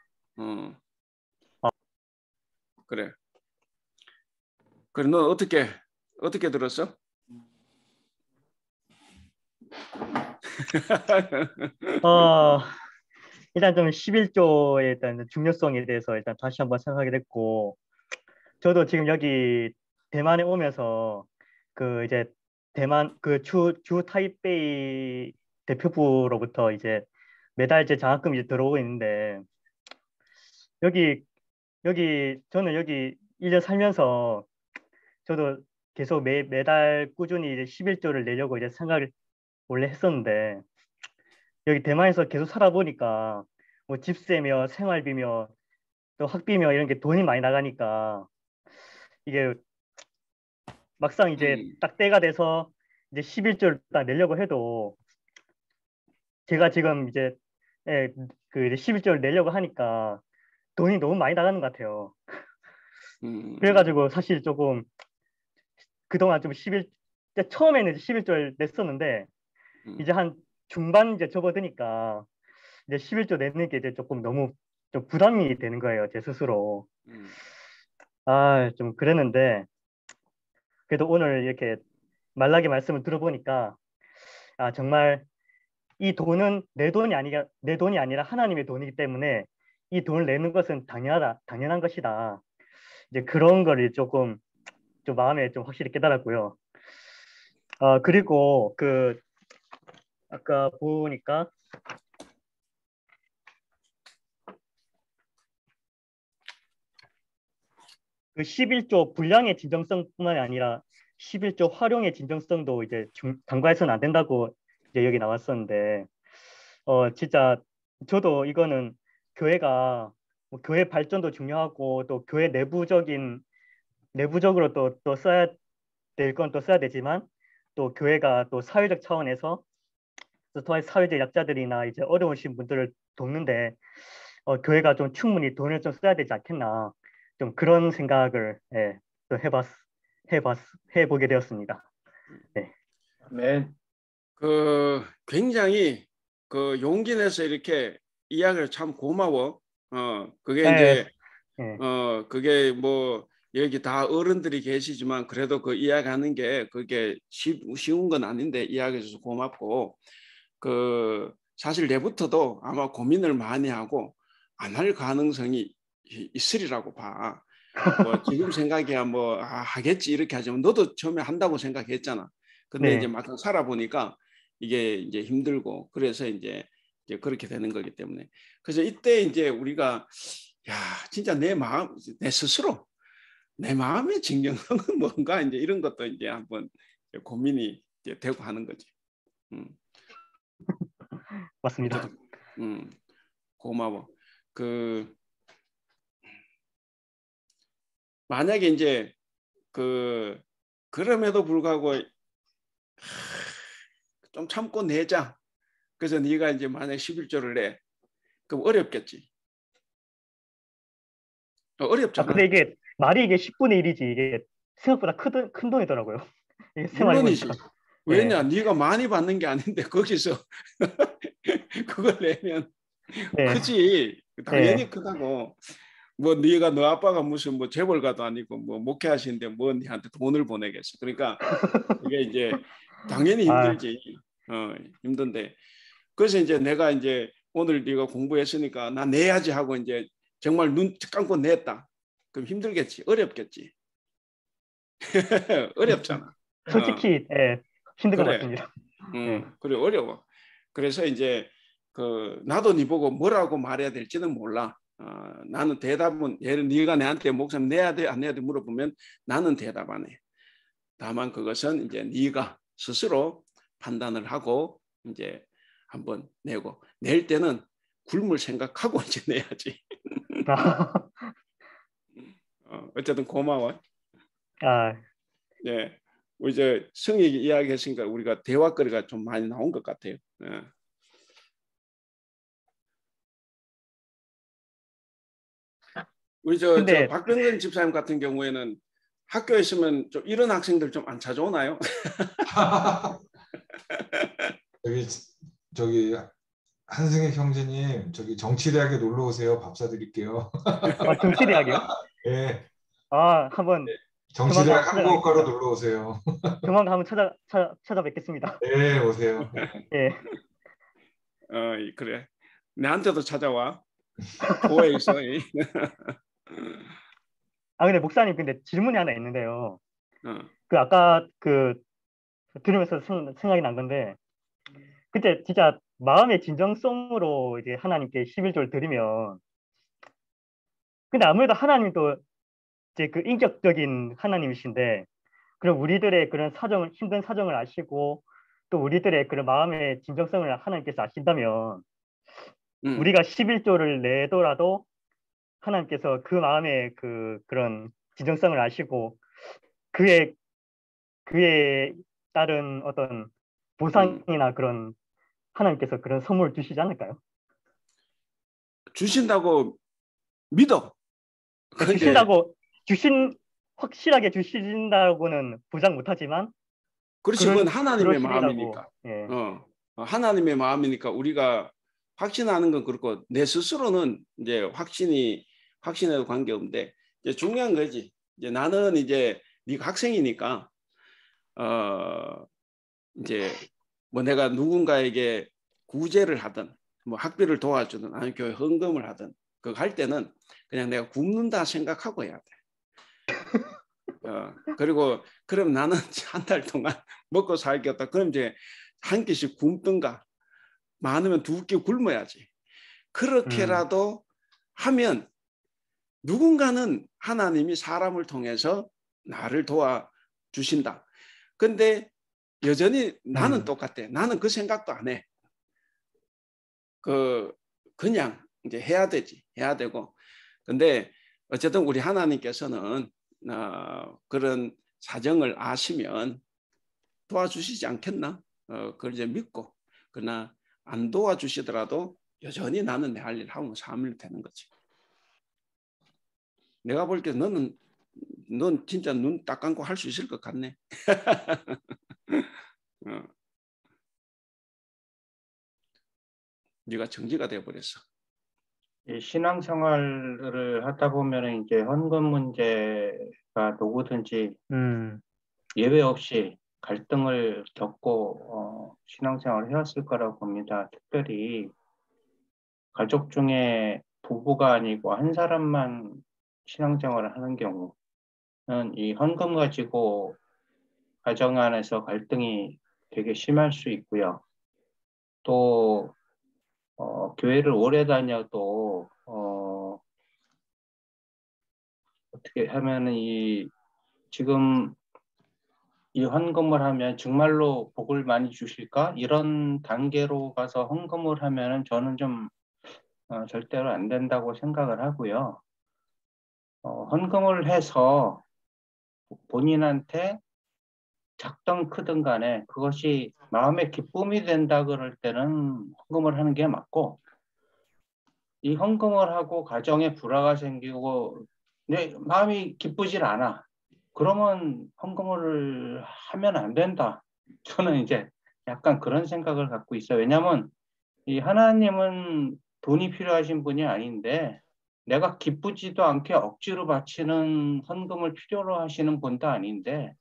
그래. 그래, 너 어떻게 들었어? 일단 좀 11조의 일단 중요성에 대해서 일단 다시 한번 생각하게 됐고, 저도 지금 여기 대만에 오면서 그 이제 대만 그 주 타이베이 대표부로부터 이제 매달 제 장학금이 이제 들어오고 있는데 여기 저는 여기 1년 살면서 저도 계속 매달 꾸준히 이제 11조를 내려고 이제 생각을 원래 했었는데 여기 대만에서 계속 살아보니까 뭐 집세며 생활비며 또 학비며 이런 게 돈이 많이 나가니까 이게 막상 이제 딱 때가 돼서 이제 11조를 딱 내려고 해도 제가 지금 이제 그 11조를 내려고 하니까 돈이 너무 많이 나가는 것 같아요. 그래가지고 사실 조금 그동안 좀 처음에는 이제 11조를 냈었는데 이제 한 중반 이제 접어드니까 이제 11조 내는 게 이제 조금 너무 좀 부담이 되는 거예요, 제 스스로. 좀 그랬는데 그래도 오늘 이렇게 말라게 말씀을 들어보니까 정말 이 돈은 내 돈이 아니라 하나님의 돈이기 때문에 이 돈을 내는 것은 당연한 것이다. 이제 그런 거를 조금 좀 마음에 좀 확실히 깨달았고요. 그리고 아까 보니까 그 11조 분량의 진정성뿐만이 아니라 11조 활용의 진정성도 이제 간과해서는 안 된다고 이제 여기 나왔었는데 진짜 저도 이거는 교회가 뭐 교회 발전도 중요하고 또 교회 내부적으로 또 써야 될 건 또 써야 되지만 또 교회가 또 사회적 차원에서 또 사회적 약자들이나 이제 어려우신 분들을 돕는데 교회가 좀 충분히 돈을 좀 써야 되지 않겠나 좀 그런 생각을 또 해보게 되었습니다. 네. 아멘. 굉장히 용기 내서 이렇게 이야기를 참 고마워. 그게 네. 이제 네. 그게 뭐 여기 다 어른들이 계시지만 그래도 그 이야기하는 게 그게 쉬운 건 아닌데 이야기해줘서 고맙고 사실 내부터도 아마 고민을 많이 하고 안 할 가능성이 있으리라고 봐. 뭐 지금 생각이야 뭐 하겠지 이렇게 하지만 너도 처음에 한다고 생각했잖아. 근데 네. 이제 막상 살아보니까 이게 이제 힘들고 그래서 이제 그렇게 되는 거기 때문에 그래서 이때 이제 우리가 진짜 내 스스로 내 마음의 진정성은 뭔가 이제 이런 것도 이제 한번 고민이 이제 되고 하는 거지. 맞습니다. 고마워. 만약에 이제 그럼에도 불구하고 좀 참고 내자. 그래서 네가 이제 만약 11조를 내. 그럼 어렵겠지. 어렵잖아. 근데 이게 말이 이게 10분의 1이지 이게 생각보다 큰 돈이더라고요. 물론이지. 왜냐? 네가 많이 받는 게 아닌데 거기서 그걸 내면 크지. 당연히 크다고. 뭐 네가 너 아빠가 무슨 뭐 재벌가도 아니고 뭐 목회하시는데 뭐 네한테 돈을 보내겠어. 그러니까 이게 이제 당연히 힘들지. 힘든데. 그래서 이제 내가 이제 오늘 네가 공부했으니까 나 내야지 하고 이제 정말 눈 감고 냈다. 그럼 힘들겠지. 어렵겠지. 어렵잖아. 솔직히 예, 힘든 것 그래. 같습니다. 그래 어려워. 그래서 이제 그 나도 네 보고 뭐라고 말해야 될지는 몰라. 나는 대답은 예를 네가 내한테 목숨 내야 돼 안 내야 돼 물어보면 나는 대답 안 해. 다만 그것은 이제 네가 스스로 판단을 하고 이제 한번 내고 낼 때는 굶을 생각하고 이제 내야지. 어쨌든 고마워. 아, 예, 우리 이제 성이 이야기했으니까 우리가 대화거리가 좀 많이 나온 것 같아요. 예. 우리 저 근데 박병근 집사님 같은 경우에는 학교에 있으면 좀 이런 학생들 좀 안 찾아오나요? 저기 한승희 형제님 저기 정치대학에 놀러 오세요. 밥 사드릴게요. 정치대학이요? 네. 한번 정치대학 조만간 한국어과로 찾아가겠습니다. 놀러 오세요. 조만간 한번 찾아뵙겠습니다. 네, 오세요. 예. 그래. 내한테도 찾아와. 교회에서. 근데 목사님 근데 질문이 하나 있는데요. 어. 그 아까 그 들으면서 생각이 난 건데 그때 진짜 마음의 진정성으로 이제 하나님께 11조를 드리면 근데 아무래도 하나님도 이제 그 인격적인 하나님이신데 그럼 우리들의 그런 사정을 힘든 사정을 아시고 또 우리들의 그런 마음의 진정성을 하나님께서 아신다면 우리가 11조를 내더라도 하나님께서 그 마음의 그런 진정성을 아시고 그에 따른 어떤 보상이나 그런 하나님께서 그런 선물을 주시지 않을까요? 주신다고 믿어. 확실하게 주신다고는 보장 못하지만 그렇지, 그건 하나님의 마음이니까. 예. 하나님의 마음이니까 우리가 확신하는 건 그렇고 내 스스로는 이제 확신에도 관계없는데 이제 중요한 거지. 이제 나는 이제 네가 학생이니까 이제 뭐 내가 누군가에게 구제를 하든 뭐 학비를 도와주든 아니면 교회 헌금을 하든 그거 할 때는 그냥 내가 굶는다 생각하고 해야 돼. 그리고 그럼 나는 한 달 동안 먹고 살겠다. 그럼 이제 한 끼씩 굶든가 많으면 두 끼 굶어야지. 그렇게라도 하면 누군가는 하나님이 사람을 통해서 나를 도와주신다. 근데 여전히 나는 똑같아. 나는 그 생각도 안 해. 그냥 이제 해야 되지. 해야 되고. 근데 어쨌든 우리 하나님께서는 그런 사정을 아시면 도와주시지 않겠나? 그걸 이제 믿고 그러나 안 도와주시더라도 여전히 나는 내 할 일 하면 사면 되는 거지. 내가 볼 때 넌 진짜 눈 딱 감고 할 수 있을 것 같네. 네가 정지가 되어버렸어. 신앙생활을 하다 보면 이제 헌금 문제가 누구든지 예외 없이 갈등을 겪고 신앙생활을 해왔을 거라고 봅니다. 특별히 가족 중에 부부가 아니고 한 사람만 신앙생활을 하는 경우는 이 헌금 가지고 가정 안에서 갈등이 되게 심할 수 있고요. 또 교회를 오래 다녀도 어떻게 하면은 지금 이 헌금을 하면 정말로 복을 많이 주실까? 이런 단계로 가서 헌금을 하면은 저는 좀 절대로 안 된다고 생각을 하고요. 헌금을 해서 본인한테 작든 크든 간에 그것이 마음의 기쁨이 된다 그럴 때는 헌금을 하는 게 맞고 이 헌금을 하고 가정에 불화가 생기고 내 마음이 기쁘질 않아. 그러면 헌금을 하면 안 된다. 저는 이제 약간 그런 생각을 갖고 있어요. 왜냐하면 이 하나님은 돈이 필요하신 분이 아닌데 내가 기쁘지도 않게 억지로 바치는 헌금을 필요로 하시는 분도 아닌데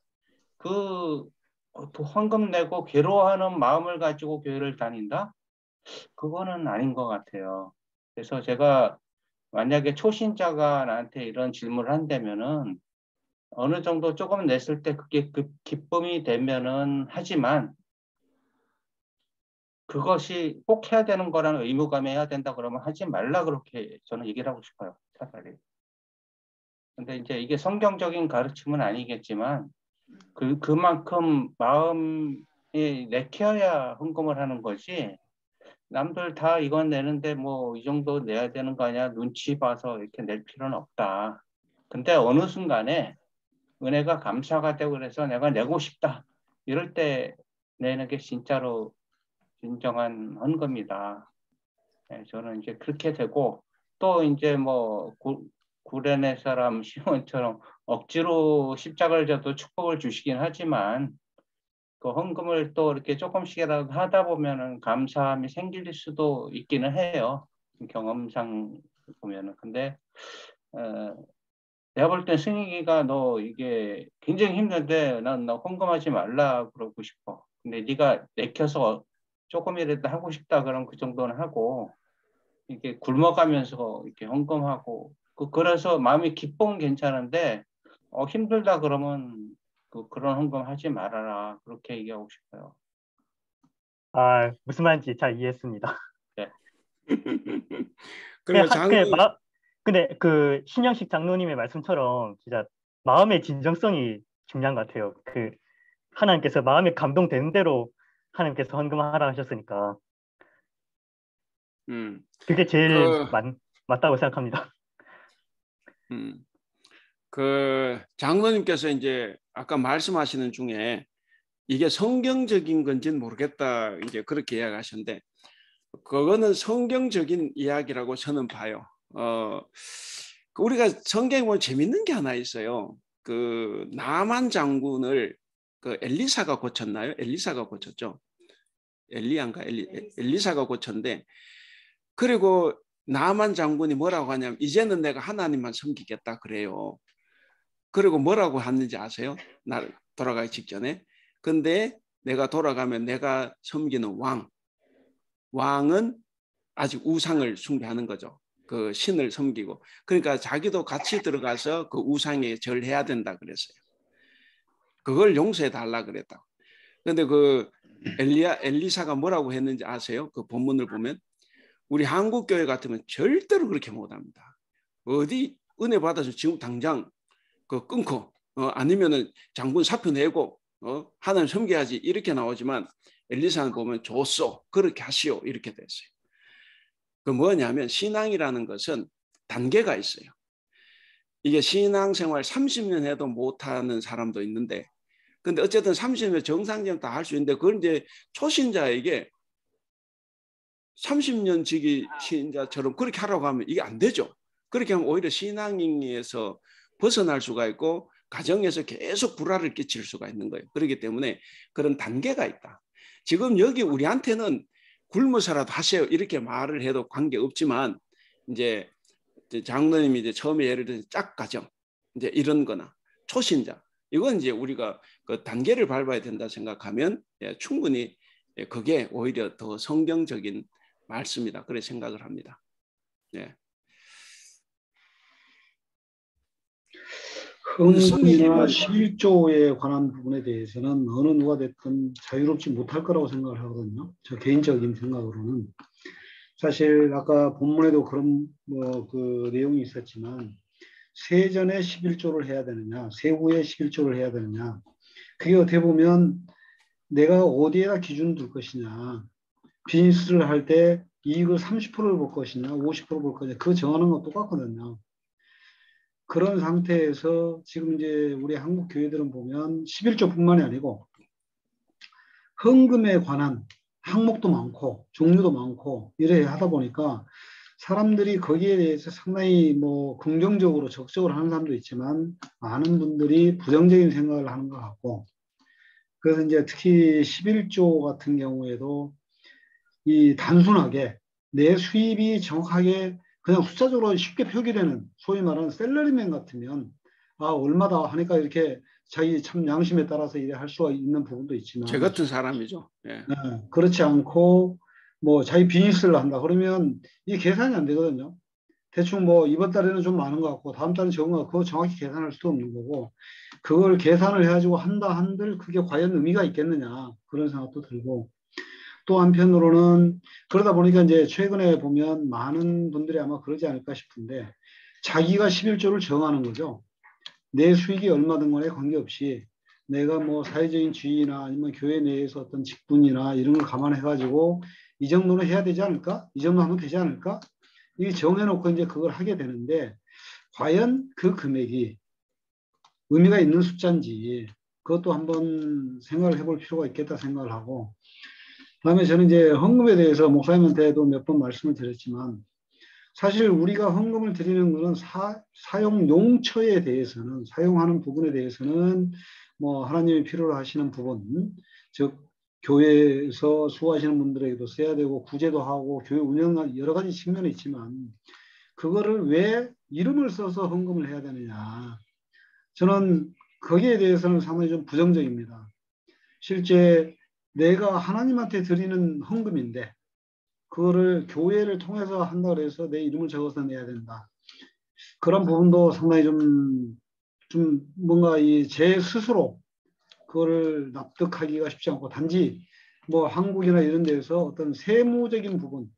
헌금 내고 괴로워하는 마음을 가지고 교회를 다닌다? 그거는 아닌 것 같아요. 그래서 제가 만약에 초신자가 나한테 이런 질문을 한다면은 어느 정도 조금 냈을 때 그게 그 기쁨이 되면은 하지만 그것이 꼭 해야 되는 거라는 의무감이 해야 된다 그러면 하지 말라 그렇게 저는 얘기를 하고 싶어요. 차라리. 근데 이제 이게 성경적인 가르침은 아니겠지만 그만큼 마음이 내켜야 헌금을 하는 거지 남들 다 이건 내는데 뭐 이 정도 내야 되는 거 아니야 눈치 봐서 이렇게 낼 필요는 없다. 근데 어느 순간에 은혜가 감사가 되고 그래서 내가 내고 싶다 이럴 때 내는 게 진짜로 진정한 헌금이다. 네, 저는 이제 그렇게 되고 또 이제 뭐 구레네 사람 시몬처럼 억지로 십자가를 져도 축복을 주시긴 하지만 그 헌금을 또 이렇게 조금씩이라도 하다 보면은 감사함이 생길 수도 있기는 해요. 경험상 보면은. 근데 내가 볼 때 승희가 너 이게 굉장히 힘든데 난 너 헌금하지 말라 그러고 싶어. 근데 네가 내켜서 조금이라도 하고 싶다 그럼 그 정도는 하고 이렇게 굶어가면서 이렇게 헌금하고 그래서 마음이 기쁨은 괜찮은데 힘들다 그러면 그런 헌금 하지 말아라 그렇게 얘기하고 싶어요. 아, 무슨 말인지 잘 이해했습니다. 네. 그리고 장로님 근데 그 신영식 장로님의 말씀처럼 진짜 마음의 진정성이 중요한 것 같아요. 그 하나님께서 마음에 감동되는 대로 하나님께서 헌금하라 하셨으니까 그게 제일 맞다고 생각합니다. 그 장로님께서 이제 아까 말씀하시는 중에 이게 성경적인 건지는 모르겠다 이제 그렇게 이야기하셨는데 그거는 성경적인 이야기라고 저는 봐요. 우리가 성경에 보면 재밌는 게 하나 있어요. 그 나만 장군을 그 엘리사가 고쳤나요? 엘리사가 고쳤죠. 엘리야인가 엘리사가 고쳤는데 그리고 나만 장군이 뭐라고 하냐면 이제는 내가 하나님만 섬기겠다 그래요. 그리고 뭐라고 하는지 아세요? 나 돌아가기 직전에. 근데 내가 돌아가면 내가 섬기는 왕은 아직 우상을 숭배하는 거죠. 그 신을 섬기고. 그러니까 자기도 같이 들어가서 그 우상에 절해야 된다 그랬어요. 그걸 용서해 달라 그랬다. 근데 그 엘리사가 뭐라고 했는지 아세요? 그 본문을 보면 우리 한국 교회 같으면 절대로 그렇게 못합니다. 어디 은혜 받아서 지금 당장 그 끊고 아니면은 장군 사표 내고 하나님 섬겨야지 이렇게 나오지만 엘리사는 보면 좋소 그렇게 하시오 이렇게 됐어요. 그 뭐냐면 신앙이라는 것은 단계가 있어요. 이게 신앙생활 30년 해도 못하는 사람도 있는데 근데 어쨌든 30년 정상적으로 다 할 수 있는데 그걸 이제 초신자에게 30년 지기 신자처럼 그렇게 하라고 하면 이게 안 되죠. 그렇게 하면 오히려 신앙에서 벗어날 수가 있고 가정에서 계속 불화를 끼칠 수가 있는 거예요. 그렇기 때문에 그런 단계가 있다. 지금 여기 우리한테는 굶어서라도 하세요 이렇게 말을 해도 관계없지만 이제 장로님이 이제 처음에 예를 들어 짝가정 이제 이런 거나 초신자 이건 이제 우리가 그 단계를 밟아야 된다 생각하면 충분히 그게 오히려 더 성경적인 말씀이다. 그렇게 생각을 합니다. 네. 헌금이나 11조에 관한 부분에 대해서는 어느 누가 됐든 자유롭지 못할 거라고 생각을 하거든요. 저 개인적인 생각으로는. 사실 아까 본문에도 그런 그 내용이 있었지만 세전에 11조를 해야 되느냐 세후에 11조를 해야 되느냐 그게 어떻게 보면 내가 어디에다 기준을 둘 것이냐 비즈니스를 할 때 이익을 30%를 볼 것이냐 50%를 볼 것이냐 그거 정하는 건 똑같거든요. 그런 상태에서 지금 이제 우리 한국 교회들은 보면 11조뿐만이 아니고 헌금에 관한 항목도 많고 종류도 많고 이래 하다 보니까 사람들이 거기에 대해서 상당히 뭐 긍정적으로 적극적으로 하는 사람도 있지만 많은 분들이 부정적인 생각을 하는 것 같고 그래서 이제 특히 11조 같은 경우에도 이 단순하게 내 수입이 정확하게 그냥 숫자적으로 쉽게 표기되는 소위 말하는 셀러리맨 같으면 얼마다 하니까 이렇게 자기 참 양심에 따라서 일을 할 수가 있는 부분도 있지만 제 같은 사람이죠. 예. 그렇지 않고 뭐 자기 비즈니스를 한다 그러면 이게 계산이 안 되거든요. 대충 뭐 이번 달에는 좀 많은 것 같고 다음 달은 적은 것 같고 그거 정확히 계산할 수도 없는 거고 그걸 계산을 해가지고 한다 한들 그게 과연 의미가 있겠느냐 그런 생각도 들고 또 한편으로는 그러다 보니까 이제 최근에 보면 많은 분들이 아마 그러지 않을까 싶은데 자기가 11조를 정하는 거죠. 내 수익이 얼마든 간에 관계없이 내가 뭐 사회적인 지위나 아니면 교회 내에서 어떤 직분이나 이런 걸 감안해가지고 이 정도는 해야 되지 않을까? 이 정도 하면 되지 않을까? 이게 정해놓고 이제 그걸 하게 되는데 과연 그 금액이 의미가 있는 숫자인지 그것도 한번 생각을 해볼 필요가 있겠다 생각을 하고 그다음에 저는 이제 헌금에 대해서 목사님한테도 몇 번 말씀을 드렸지만 사실 우리가 헌금을 드리는 것은 사용 용처에 대해서는 사용하는 부분에 대해서는 뭐 하나님이 필요로 하시는 부분 즉 교회에서 수고하시는 분들에게도 써야 되고 구제도 하고 교회 운영 여러 가지 측면이 있지만 그거를 왜 이름을 써서 헌금을 해야 되느냐 저는 거기에 대해서는 상당히 좀 부정적입니다. 실제 내가 하나님한테 드리는 헌금인데 그거를 교회를 통해서 한다 그래서 내 이름을 적어서 내야 된다. 그런 부분도 상당히 좀 뭔가 제 스스로 그거를 납득하기가 쉽지 않고 단지 뭐 한국이나 이런 데서 어떤 세무적인 부분,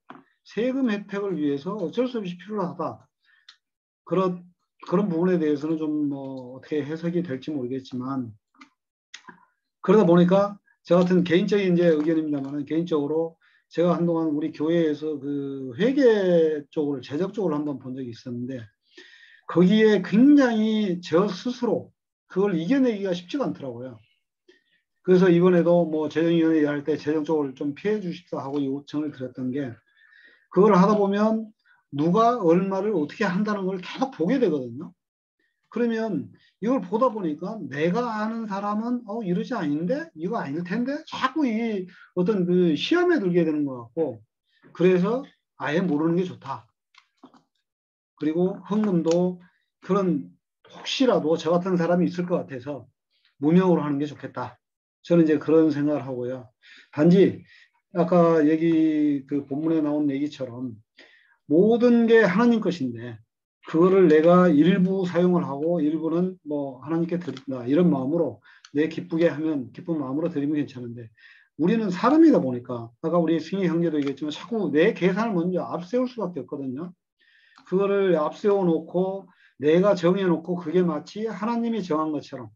세금 혜택을 위해서 어쩔 수 없이 필요하다. 그런 부분에 대해서는 좀 뭐 어떻게 해석이 될지 모르겠지만 그러다 보니까 저 같은 개인적인 이제 의견입니다만 개인적으로 제가 한동안 우리 교회에서 그 회계 쪽을 재적 쪽으로 한번 본 적이 있었는데 거기에 굉장히 저 스스로 그걸 이겨내기가 쉽지가 않더라고요. 그래서 이번에도 뭐 재정위원회 할 때 재정 쪽을 좀 피해 주십사 하고 요청을 드렸던 게 그걸 하다 보면 누가 얼마를 어떻게 한다는 걸 계속 보게 되거든요. 그러면 이걸 보다 보니까 내가 아는 사람은 이러지 아닌데 이거 아닐 텐데 자꾸 이 어떤 그 시험에 들게 되는 것 같고 그래서 아예 모르는 게 좋다. 그리고 헌금도 그런 혹시라도 저 같은 사람이 있을 것 같아서 무명으로 하는 게 좋겠다. 저는 이제 그런 생각을 하고요. 단지 아까 여기 그 본문에 나온 얘기처럼 모든 게 하나님 것인데 그거를 내가 일부 사용을 하고 일부는 뭐 하나님께 드린다 이런 마음으로 내 기쁘게 하면 기쁜 마음으로 드리면 괜찮은데 우리는 사람이다 보니까 아까 우리 승희 형제도 얘기했지만 자꾸 내 계산을 먼저 앞세울 수밖에 없거든요. 그거를 앞세워 놓고 내가 정해 놓고 그게 마치 하나님이 정한 것처럼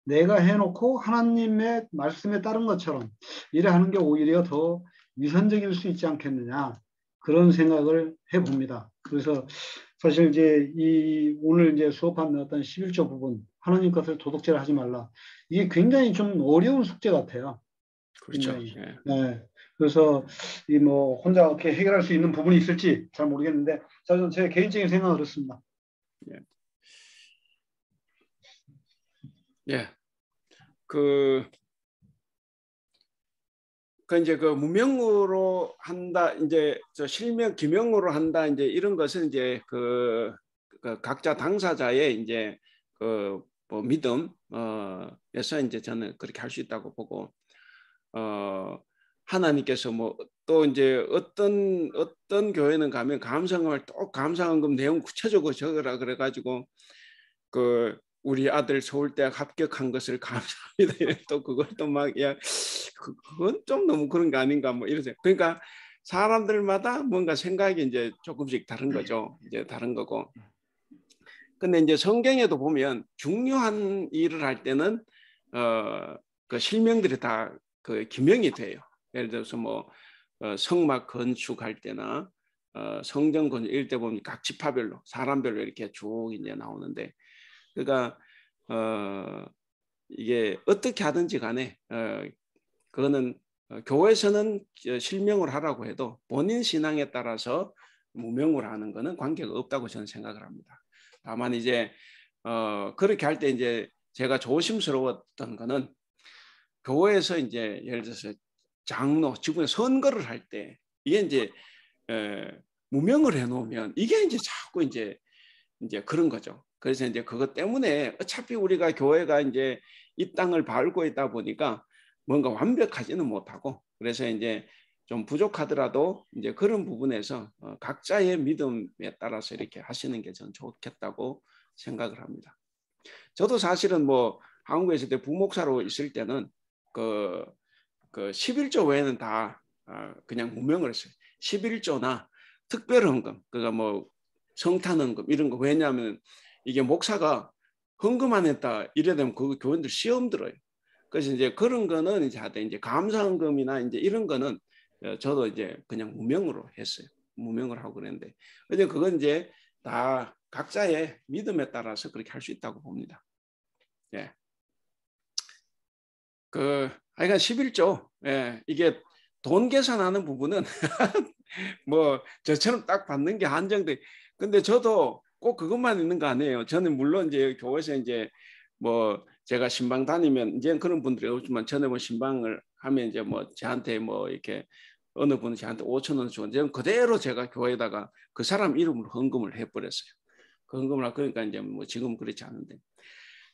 내가 해놓고 하나님의 말씀에 따른 것처럼 이래 하는 게 오히려 더 위선적일 수 있지 않겠느냐 그런 생각을 해봅니다. 그래서 사실 이제 오늘 이제 수업한 어떤 11조 부분 하나님 것을 도둑질 하지 말라 이게 굉장히 좀 어려운 숙제 같아요. 그렇죠. 예. 네. 그래서 뭐 혼자 어떻게 해결할 수 있는 부분이 있을지 잘 모르겠는데 저는 제 개인적인 생각은 그렇습니다. 예. 예. 그 이제 그 무명으로 한다, 이제 저 실명 기명으로 한다, 이제 이런 것은 이제 그 각자 당사자의 이제 뭐 믿음에서 이제 저는 그렇게 할 수 있다고 보고 하나님께서 뭐 또 이제 어떤 교회는 가면 감사금을 또 감사금 내용 구체적으로 적으라 그래가지고 그 우리 아들 서울대학 합격한 것을 감사합니다. 또 그걸 또 막 그건 좀 너무 그런 거 아닌가 뭐 이러세요. 그러니까 사람들마다 뭔가 생각이 이제 조금씩 다른 거죠. 이제 다른 거고. 근데 이제 성경에도 보면 중요한 일을 할 때는 그 실명들이 다 그 기명이 돼요. 예를 들어서 뭐 성막 건축할 때나 성전 건축 이럴 때 보면 각 지파별로 사람별로 이렇게 쭉 이제 나오는데 그러니까 이게 어떻게 하든지 간에 그거는 교회에서는 실명을 하라고 해도 본인 신앙에 따라서 무명을 하는 거는 관계가 없다고 저는 생각을 합니다. 다만 이제 그렇게 할 때 이제 제가 조심스러웠던 거는 교회에서 이제 예를 들어서 장로, 지금의 선거를 할 때 이게 이제 무명을 해놓으면 이게 이제 자꾸 이제 그런 거죠. 그래서 이제 그것 때문에 어차피 우리가 교회가 이제 이 땅을 밟고 있다 보니까 뭔가 완벽하지는 못하고 그래서 이제 좀 부족하더라도 이제 그런 부분에서 각자의 믿음에 따라서 이렇게 하시는 게 전 좋겠다고 생각을 합니다. 저도 사실은 뭐 한국에 있을 때 부목사로 있을 때는 그 11조 외에는 다 그냥 무명을 했어요. 11조나 특별헌금, 그러니까 뭐 성탄헌금 이런 거. 왜냐하면 이게 목사가 헌금 안 했다 이래 되면 그 교인들 시험 들어요. 그래서 이제 그런 거는 이제 하되 이제 감사헌금이나 이제 이런 거는 저도 이제 그냥 무명으로 했어요. 무명을 하고 그랬는데, 근데 그건 이제 다 각자의 믿음에 따라서 그렇게 할 수 있다고 봅니다. 예. 하여간 11조, 예, 이게 돈 계산하는 부분은 뭐 저처럼 딱 받는 게 한정돼. 근데 저도 꼭 그것만 있는 거 아니에요. 저는 물론 이제 교회에서 이제 뭐 제가 신방 다니면 이제 그런 분들이 없지만, 전에 뭐 신방을 하면 이제 뭐 저한테 뭐 이렇게 어느 분이 저한테 5,000원 주는데 그대로 제가 교회에다가 그 사람 이름으로 헌금을 해버렸어요. 그 헌금을 하고, 그러니까 이제 뭐 지금 그렇지 않은데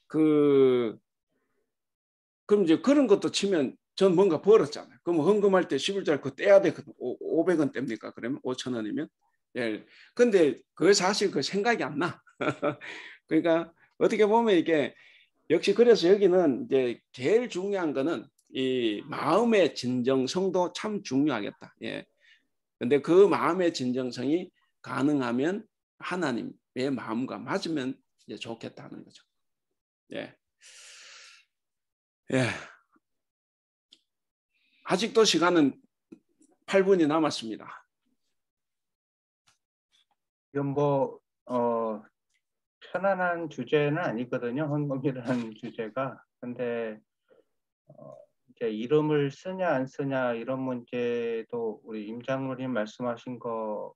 그럼 이제 그런 것도 치면 전 뭔가 벌었잖아요. 그럼 헌금할 때 11조를 그 떼야 돼. 500원 뗍니까? 그러면 5,000원이면. 예. 근데 그 사실 그 생각이 안 나. 그러니까 어떻게 보면 이게 역시 그래서 여기는 이제 제일 중요한 거는 이 마음의 진정성도 참 중요하겠다. 예. 근데 그 마음의 진정성이 가능하면 하나님의 마음과 맞으면 이제 좋겠다는 거죠. 예. 예. 아직도 시간은 8분이 남았습니다. 이건 뭐 편안한 주제는 아니거든요. 헌금이라는 주제가. 근데 이제 이름을 쓰냐 안 쓰냐 이런 문제도 우리 임 장로님 말씀하신 거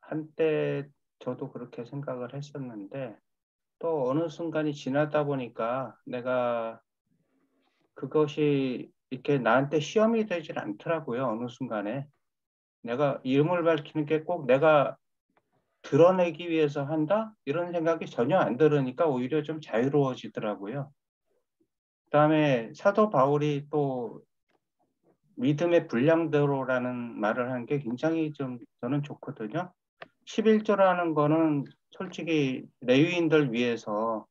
한때 저도 그렇게 생각을 했었는데, 또 어느 순간이 지나다 보니까 내가 그것이 이렇게 나한테 시험이 되질 않더라고요. 어느 순간에 내가 이름을 밝히는 게 꼭 내가 드러내기 위해서 한다? 이런 생각이 전혀 안 들으니까 오히려 좀 자유로워지더라고요. 그다음에 사도 바울이 또 믿음의 분량대로라는 말을 하는 게 굉장히 좀 저는 좋거든요. 11조라는 거는 솔직히 레위인들 위해서,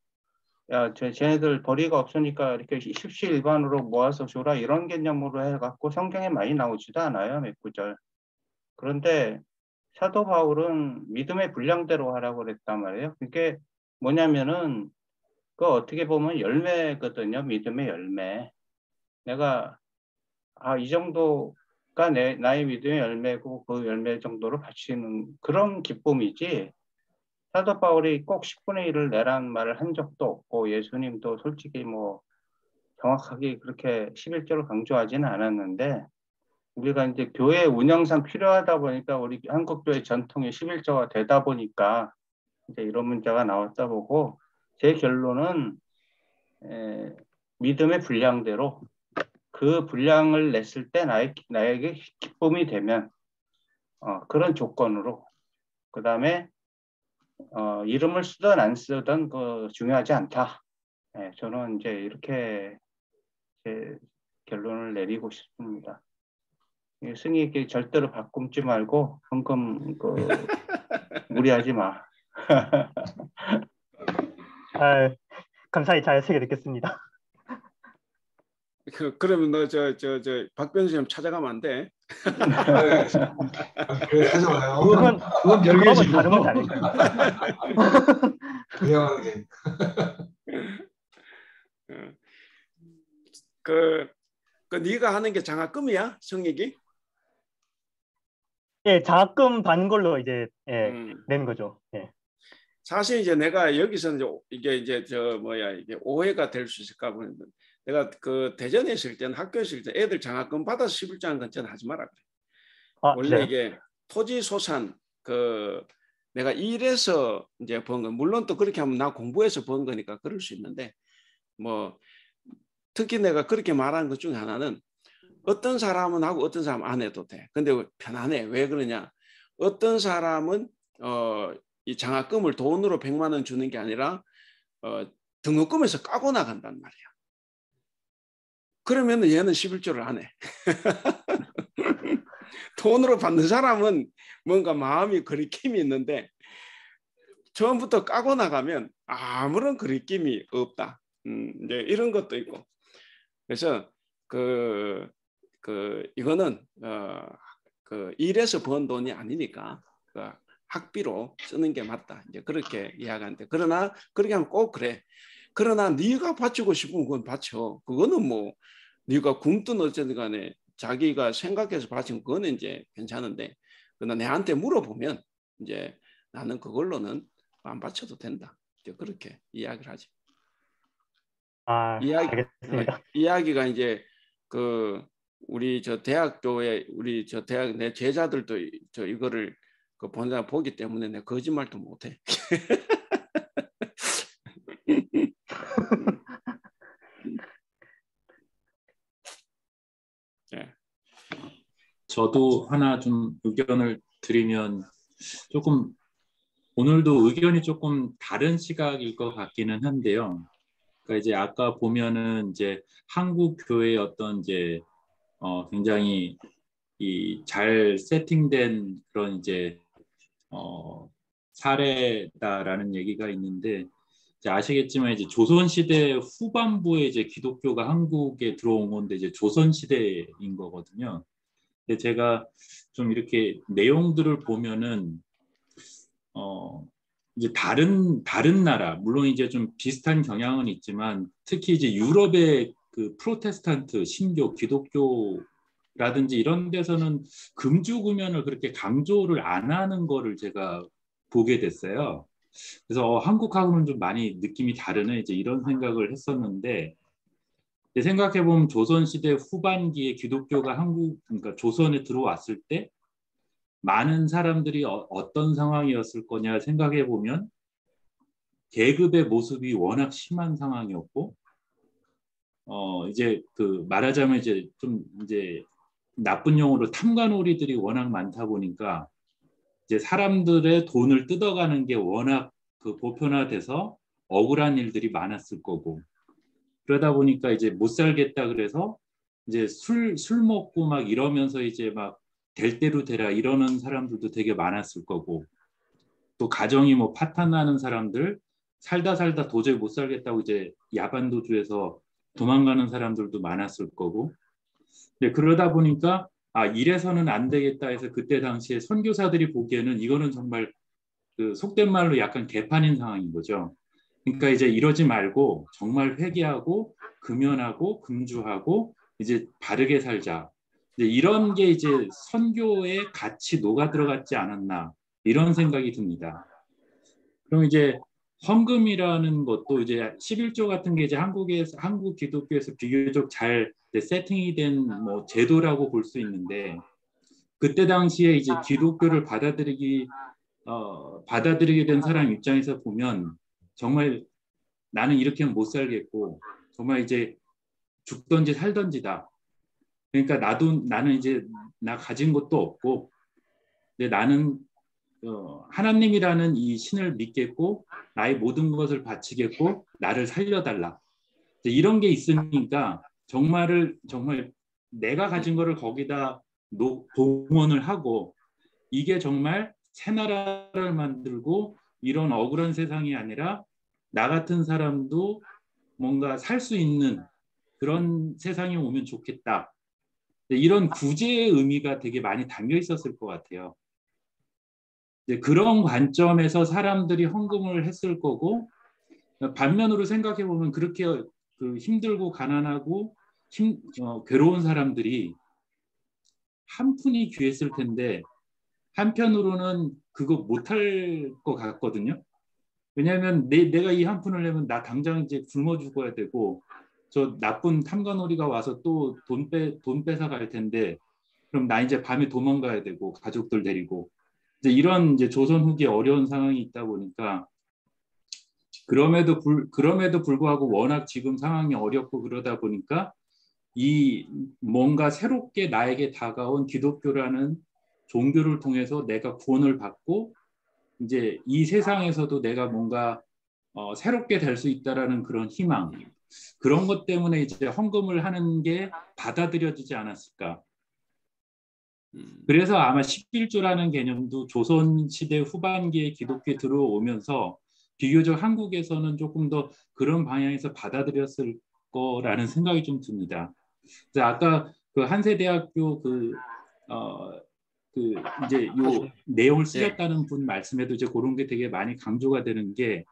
야, 쟤네들 벌이가 없으니까 이렇게 십시일반으로 모아서 줘라 이런 개념으로 해갖고 성경에 많이 나오지도 않아요. 몇 구절. 그런데 사도 바울은 믿음의 분량대로 하라고 그랬단 말이에요. 그게 뭐냐면은 그 어떻게 보면 열매거든요. 믿음의 열매. 내가 이 정도가 나의 믿음의 열매고 그 열매 정도로 바치는 그런 기쁨이지, 사도 바울이 꼭 10분의 1을 내란 말을 한 적도 없고, 예수님도 솔직히 뭐 정확하게 그렇게 11조를 강조하지는 않았는데, 우리가 이제 교회 운영상 필요하다 보니까 우리 한국교회 전통의 11조가 되다 보니까 이제 이런 문제가 나왔다 보고, 제 결론은 믿음의 분량대로 그 분량을 냈을 때 나에게 기쁨이 되면 그런 조건으로, 그 다음에 이름을 쓰든 안 쓰든 중요하지 않다. 네, 저는 이제 이렇게 제 결론을 내리고 싶습니다. 승희에게 절대로 바꿈지 말고 헌금 무리하지 마. 감사히 잘 새겨 듣겠습니다. 그러면 너 박 변호사님 찾아가면 안 돼? 그래 찾아와요. 그건 별개지. 다른 건 아닐까요? 그냥 하는 게. 네가 하는 게 장학금이야, 성익이? 예, 장학금 받는 걸로 이제 내는 거죠. 예. 사실 이제 내가 여기서 이게 이제 이게 오해가 될 수 있을까 보는데, 내가 그 대전에 있을 때는, 학교에 있을 때 애들 장학금 받아서 11조 하는 건 저는 하지 마라 그래. 원래 그래요? 이게 토지 소산 내가 일해서 이제 번 건, 물론 또 그렇게 하면 나 공부해서 번 거니까 그럴 수 있는데, 뭐 특히 내가 그렇게 말하는 것 중에 하나는, 어떤 사람은 하고 어떤 사람은 안 해도 돼. 근데 편안해. 왜 그러냐? 어떤 사람은 이 장학금을 돈으로 100만 원 주는 게 아니라 등록금에서 까고 나간단 말이야. 그러면 얘는 11조를 안 해. 돈으로 받는 사람은 뭔가 마음이 거리낌이 있는데 처음부터 까고 나가면 아무런 거리낌이 없다. 이제 이런 것도 있고. 그래서 이거는 일에서 번 돈이 아니니까 학비로 쓰는 게 맞다. 이제 그렇게 이야기하는데, 그러나 그렇게 하면 꼭 그래. 그러나 네가 바치고 싶으면 그건 바쳐. 그거는 뭐 네가 굶든 어쨌든 간에 자기가 생각해서 바치면 그거는 이제 괜찮은데, 그러나 내한테 물어보면 이제 나는 그걸로는 안 바쳐도 된다. 이제 그렇게 이야기를 하지. 알겠습니다. 이야기가 이제 우리 저 대학교에 우리 저 대학 내 제자들도 저 이거를 본사 보기 때문에 내가 거짓말도 못해. 네. 저도 하나 좀 의견을 드리면, 조금 오늘도 의견이 조금 다른 시각일 것 같기는 한데요. 그러니까 이제 아까 보면은 이제 한국 교회의 어떤 이제 굉장히 이 잘 세팅된 그런 이제 사례다라는 얘기가 있는데, 이제 아시겠지만 이제 조선 시대 후반부에 이제 기독교가 한국에 들어온 건데 이제 조선 시대인 거거든요. 근데 제가 좀 이렇게 내용들을 보면은 이제 다른 나라, 물론 이제 좀 비슷한 경향은 있지만, 특히 이제 유럽의 그 프로테스탄트 신교 기독교라든지 이런 데서는 금주금연을 그렇게 강조를 안 하는 거를 제가 보게 됐어요. 그래서 한국하고는 좀 많이 느낌이 다르네, 이제 이런 생각을 했었는데, 생각해 보면 조선 시대 후반기에 기독교가 그러니까 조선에 들어왔을 때 많은 사람들이 어떤 상황이었을 거냐 생각해 보면, 계급의 모습이 워낙 심한 상황이었고, 이제 말하자면 이제 좀 이제 나쁜 용어로 탐관오리들이 워낙 많다 보니까 이제 사람들의 돈을 뜯어가는 게 워낙 보편화돼서 억울한 일들이 많았을 거고, 그러다 보니까 이제 못 살겠다 그래서 이제 술 먹고 막 이러면서 이제 막 될 대로 되라 이러는 사람들도 되게 많았을 거고, 또 가정이 뭐 파탄나는 사람들, 살다 도저히 못 살겠다고 이제 야반도주에서 도망가는 사람들도 많았을 거고. 근데 그러다 보니까 이래서는 안 되겠다 해서 그때 당시에 선교사들이 보기에는 이거는 정말 속된 말로 약간 개판인 상황인 거죠. 그러니까 이제 이러지 말고 정말 회개하고 금연하고 금주하고 이제 바르게 살자. 이제 이런 게 이제 선교에 같이 녹아 들어갔지 않았나, 이런 생각이 듭니다. 그럼 이제 헌금이라는 것도 이제 11조 같은 게 이제 한국 기독교에서 비교적 잘 세팅이 된 뭐 제도라고 볼 수 있는데, 그때 당시에 이제 기독교를 받아들이게 된 사람 입장에서 보면 정말 나는 이렇게는 못 살겠고 정말 이제 죽던지 살던지다. 그러니까 나는 이제 나 가진 것도 없고, 근데 나는 하나님이라는 이 신을 믿겠고 나의 모든 것을 바치겠고 나를 살려달라. 이런 게 있으니까 정말 내가 가진 거를 거기다 동원을 하고, 이게 정말 새 나라를 만들고 이런 억울한 세상이 아니라 나 같은 사람도 뭔가 살 수 있는 그런 세상이 오면 좋겠다. 이런 구제의 의미가 되게 많이 담겨 있었을 것 같아요. 그런 관점에서 사람들이 헌금을 했을 거고, 반면으로 생각해 보면 그렇게 힘들고 가난하고 괴로운 사람들이 한 푼이 귀했을 텐데 한편으로는 그거 못할 것 같거든요. 왜냐하면 내가 이 한 푼을 내면 나 당장 이제 굶어 죽어야 되고, 저 나쁜 탐관오리가 와서 또 돈 뺏어 갈 텐데, 그럼 나 이제 밤에 도망가야 되고 가족들 데리고, 이제 이런 이제 조선 후기 어려운 상황이 있다 보니까, 그럼에도 불구하고 워낙 지금 상황이 어렵고 그러다 보니까 이 뭔가 새롭게 나에게 다가온 기독교라는 종교를 통해서 내가 구원을 받고 이제 이 세상에서도 내가 뭔가 새롭게 될 수 있다라는 그런 희망, 그런 것 때문에 이제 헌금을 하는 게 받아들여지지 않았을까. 그래서 아마 11조라는 개념도 조선시대 후반기에 기독교에 들어오면서 비교적 한국에서는 조금 더 그런 방향에서 받아들였을 거라는 생각이 좀 듭니다. 그래서 아까 그 한세대학교 그 이제 요 내용을 쓰셨다는 분 말씀에도 이제 그런 게 되게 많이 강조가 되는 게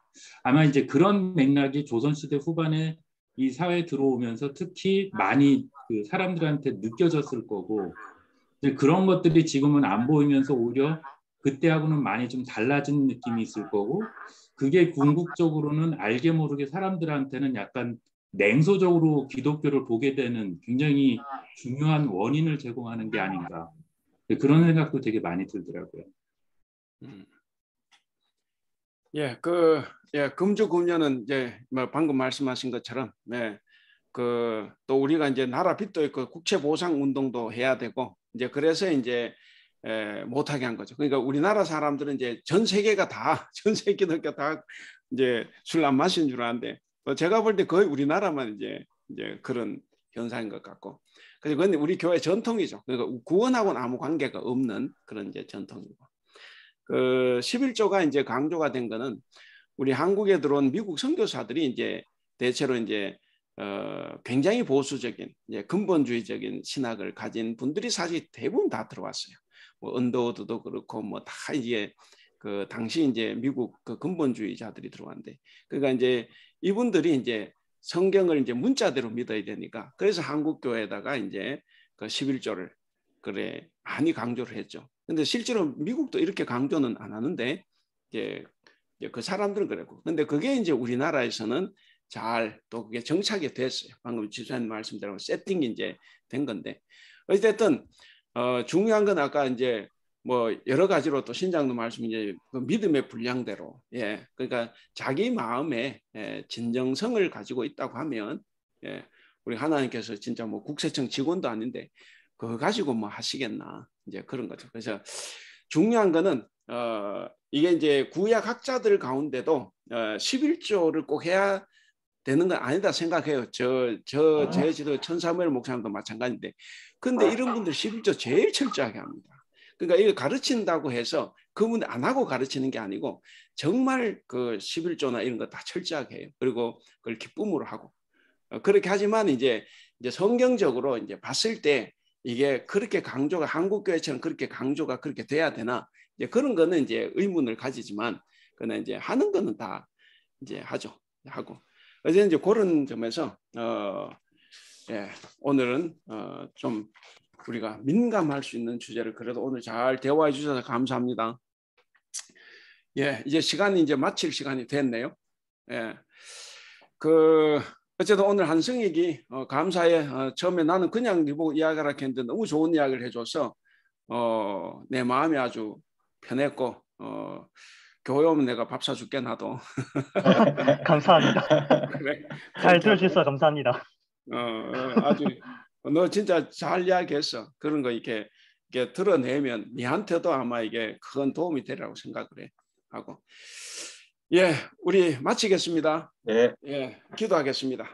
아마 이제 그런 맥락이 조선시대 후반에 이 사회에 들어오면서 특히 많이 그 사람들한테 느껴졌을 거고 이제 그런 것들이 지금은 안 보이면서 오히려 그때하고는 많이 좀 달라진 느낌이 있을 거고 그게 궁극적으로는 알게 모르게 사람들한테는 약간 냉소적으로 기독교를 보게 되는 굉장히 중요한 원인을 제공하는 게 아닌가 그런 생각도 되게 많이 들더라고요. 금주 금년은 이제 뭐 방금 말씀하신 것처럼 또 우리가 이제 나라 빚도 있고 국채 보상 운동도 해야 되고 이제 그래서 이제 못하게 한 거죠. 그러니까 우리나라 사람들은 이제 전 세계가 다 전 세계 기독교 다 이제 술 안 마시는 줄 아는데 제가 볼 때 거의 우리나라만 이제 그런 현상인 것 같고. 그런데 우리 교회 전통이죠. 그러니까 구원하고는 아무 관계가 없는 그런 이제 전통이고. 그 11조가 이제 강조가 된 거는 우리 한국에 들어온 미국 선교사들이 이제 대체로 이제 굉장히 보수적인 이제 근본주의적인 신학을 가진 분들이 사실 대부분 다 들어왔어요. 뭐 언더우드도 그렇고 뭐 다 이제 그 당시 이제 미국 그 근본주의자들이 들어왔는데 그러니까 이제 이분들이 이제 성경을 이제 문자대로 믿어야 되니까 그래서 한국 교회에다가 이제 그 11조를 그래 많이 강조를 했죠. 근데 실제로 미국도 이렇게 강조는 안 하는데 이제 그 사람들은 그랬고 근데 그게 이제 우리나라에서는 잘 또 그게 정착이 됐어요. 방금 지수님 말씀대로 세팅이 이제 된 건데 어쨌든 중요한 건 아까 이제 뭐 여러 가지로 또 신장도 말씀 이제 그 믿음의 분량대로 그러니까 자기 마음에 진정성을 가지고 있다고 하면 우리 하나님께서 진짜 뭐 국세청 직원도 아닌데 그거 가지고 뭐 하시겠나 이제 그런 거죠. 그래서 중요한 거는 이게 이제 구약 학자들 가운데도 11조를 꼭 해야 되는 건 아니다 생각해요. 제 지도 천사무엘 목사님도 마찬가지인데 근데 이런 분들 11조 제일 철저하게 합니다. 그러니까 이거 가르친다고 해서 그분 안 하고 가르치는 게 아니고 정말 그 11조나 이런 거 다 철저하게 해요. 그리고 그걸 기쁨으로 하고 그렇게 하지만 이제 성경적으로 이제 봤을 때 이게 그렇게 강조가 한국 교회처럼 그렇게 강조가 그렇게 돼야 되나 이제 그런 거는 이제 의문을 가지지만 그는 이제 하는 거는 다 이제 하죠. 하고 어제 이제 그런 점에서 오늘은 좀 우리가 민감할 수 있는 주제를 그래도 오늘 잘 대화해 주셔서 감사합니다. 이제 시간이 이제 마칠 시간이 됐네요. 어쨌든 오늘 한승익이 감사해. 처음에 나는 그냥 보고 이야기하라 했는데 너무 좋은 이야기를 해줘서 내 마음이 아주 편했고 교회 오면 내가 밥 사줄게 나도. 감사합니다. 그래. 잘 들어주셔서 감사합니다. 아주 너 진짜 잘 이야기했어. 그런 거 이렇게 드러내면 니한테도 아마 이게 큰 도움이 되리라고 생각을 해 하고. 우리 마치겠습니다. 기도하겠습니다.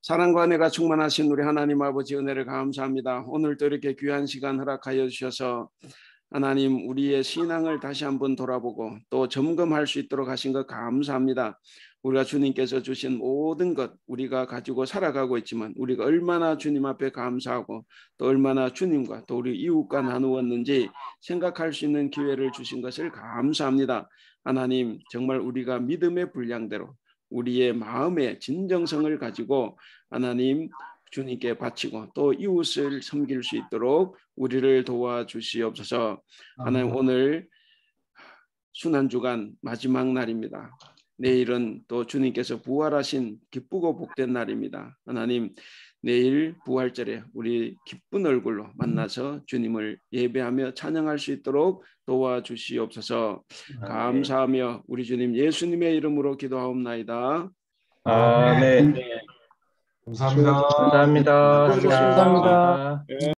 사랑과 은혜가 충만하신 우리 하나님 아버지 은혜를 감사합니다. 오늘도 이렇게 귀한 시간 허락하여 주셔서 하나님 우리의 신앙을 다시 한번 돌아보고 또 점검할 수 있도록 하신 것 감사합니다. 우리가 주님께서 주신 모든 것 우리가 가지고 살아가고 있지만 우리가 얼마나 주님 앞에 감사하고 또 얼마나 주님과 또 우리 이웃과 나누었는지 생각할 수 있는 기회를 주신 것을 감사합니다. 하나님 정말 우리가 믿음의 분량대로 우리의 마음의 진정성을 가지고 하나님 주님께 바치고 또 이웃을 섬길 수 있도록 우리를 도와주시옵소서. 하나님 오늘 순환주간 마지막 날입니다. 내일은 또 주님께서 부활하신 기쁘고 복된 날입니다. 하나님 내일 부활절에 우리 기쁜 얼굴로 만나서 주님을 예배하며 찬양할 수 있도록 도와주시옵소서. 감사하며 우리 주님 예수님의 이름으로 기도하옵나이다. 아멘. 감사합니다. 감사합니다. 수고하셨습니다. 감사합니다.